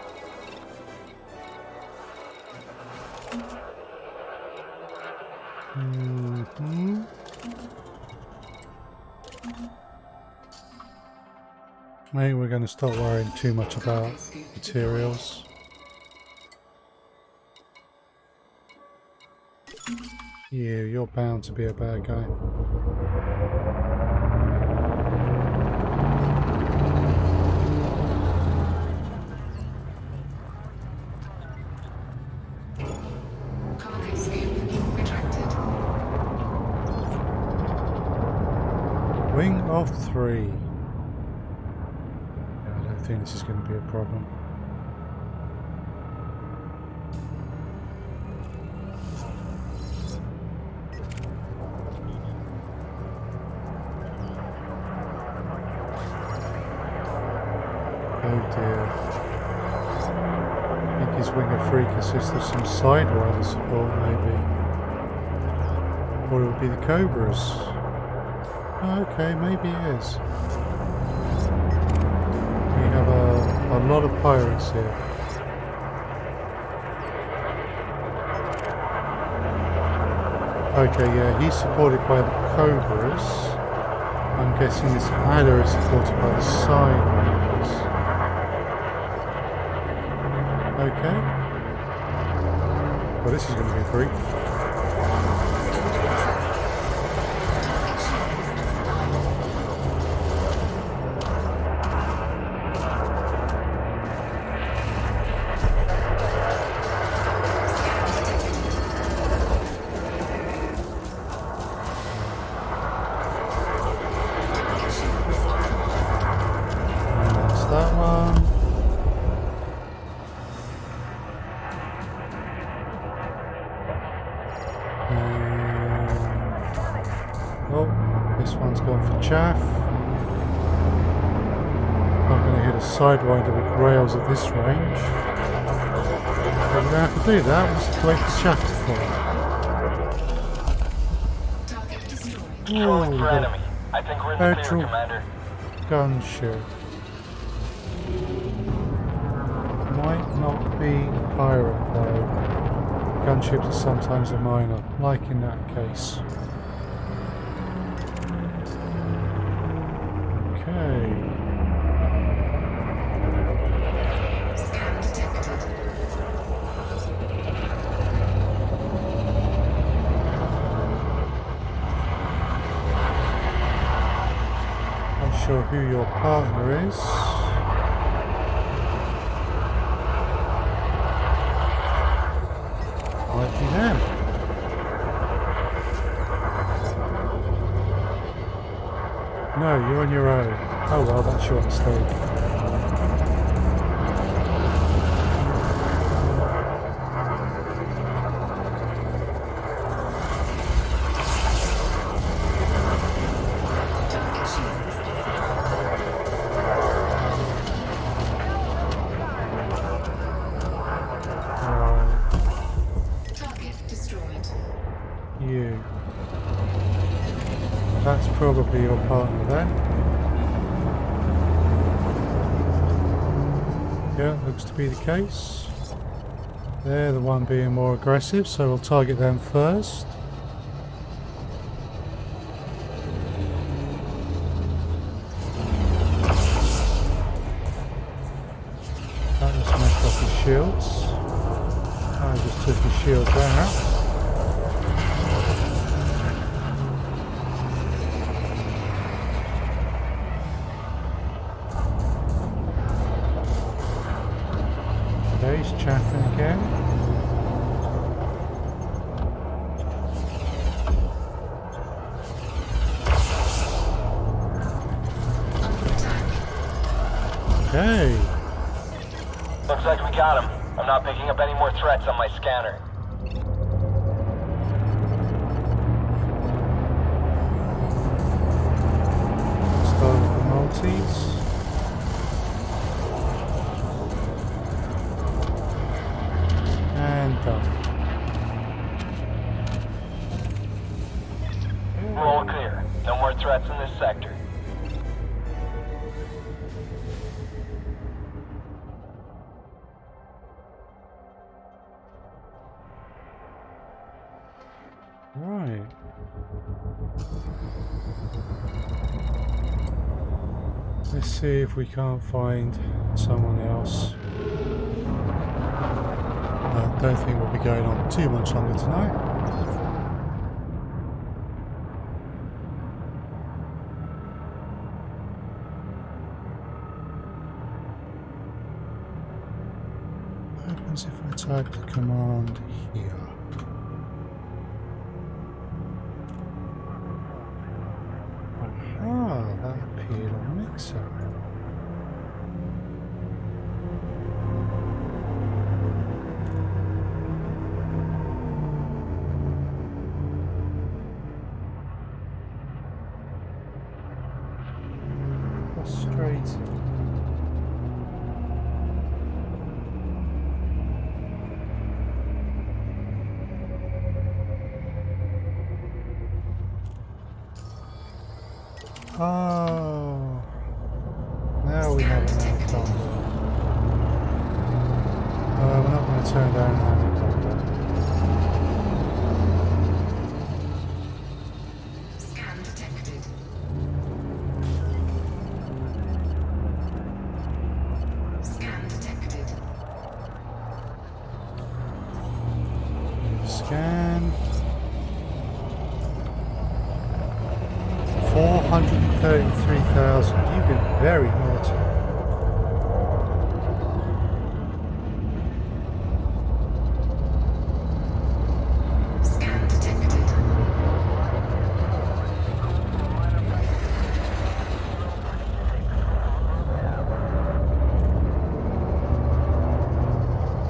Maybe we're going to stop worrying too much about materials. You're bound to be a bad guy. Cargo scoop retracted. Wing of 3. I don't think this is going to be a problem. Oh dear. I think his wing of 3 consists of some sidewinder support maybe. Or it would be the Cobras. Oh, okay, maybe it is. We have a lot of pirates here. Okay, yeah, he's supported by the Cobras. I'm guessing this adder is supported by the Sidewinders. Okay. Well, this is going to be brief. That one. Oh, this one's going for chaff. I'm going to hit a sidewinder with rails at this range. But we're going to have to do that. Let's collect the chaff to Target destroyed. Controlling for got enemy. I think we're in the clear, Commander. gunship. Might not be pirate though. Gunships are sometimes a minor, like in that case. Okay. Scan detected. Not sure who your partner is. Lucky them. No, you're on your own. Oh well, that's your mistake. Target shields offline. Target destroyed. You. That's probably your partner then. Yeah, looks to be the case. They're the one being more aggressive, so we'll target them first. That was smashed off his shields. I just took his shields out. He's chaffing again. Under attack. Okay. Looks like we got him. I'm not picking up any more threats on my scanner. Start with the Maltese. And done. We're all clear. No more threats in this sector. Right. Let's see if we can't find someone else. I don't think we'll be going on too much longer tonight. What happens if I type the command here? Aha, that appeared on Mixer. Frustrating. Oh, now we have an outcome. We're not going to turn down an anaconda. Scan detected. Scan detected. Scan. 433,000. You've been very naughty. Scan detected.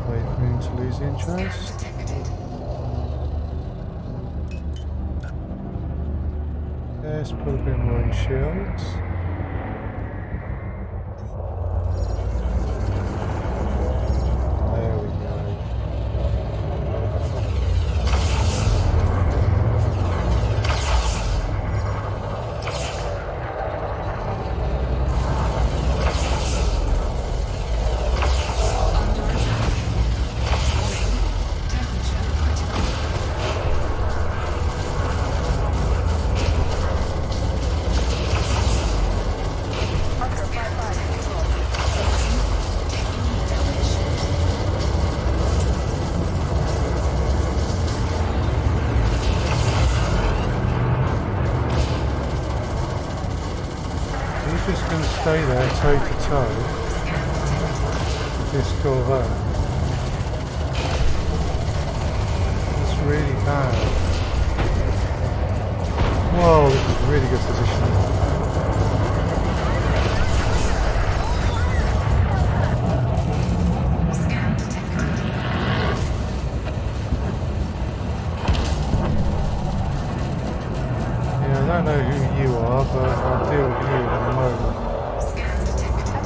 Wait for him to lose Scan interest. detected. Let's put a bit more in shields. There we go. Under attack. Warning. Temperature critical. Scan detected. Taking demolition. He's just going to stay there toe to toe Scan detected. with this Corvette. bad. Whoa, this is really good positioning. Scan detected. Yeah, I don't know who you are, but I'll deal with you in a moment. Scan detected.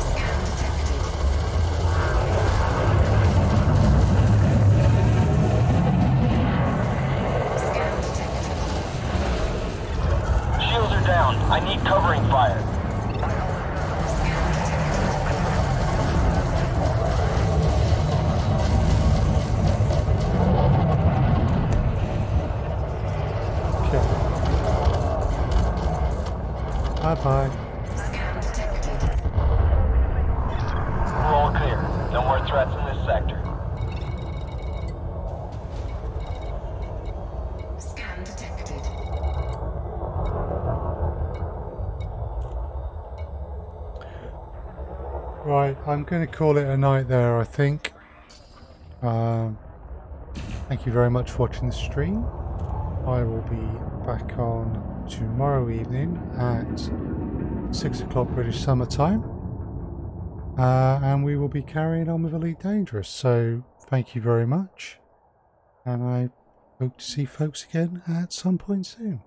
Scan detected. Scan detected. Shields are down. I need covering fire. Scan detected. Okay. Bye-bye. Scan detected. We're all clear. No more threats in this sector. Scan detected. Right, I'm going to call it a night there, I think. Thank you very much for watching the stream. I will be back on tomorrow evening at 6 o'clock British Summer Time. And we will be carrying on with Elite Dangerous. So thank you very much. And I hope to see folks again at some point soon.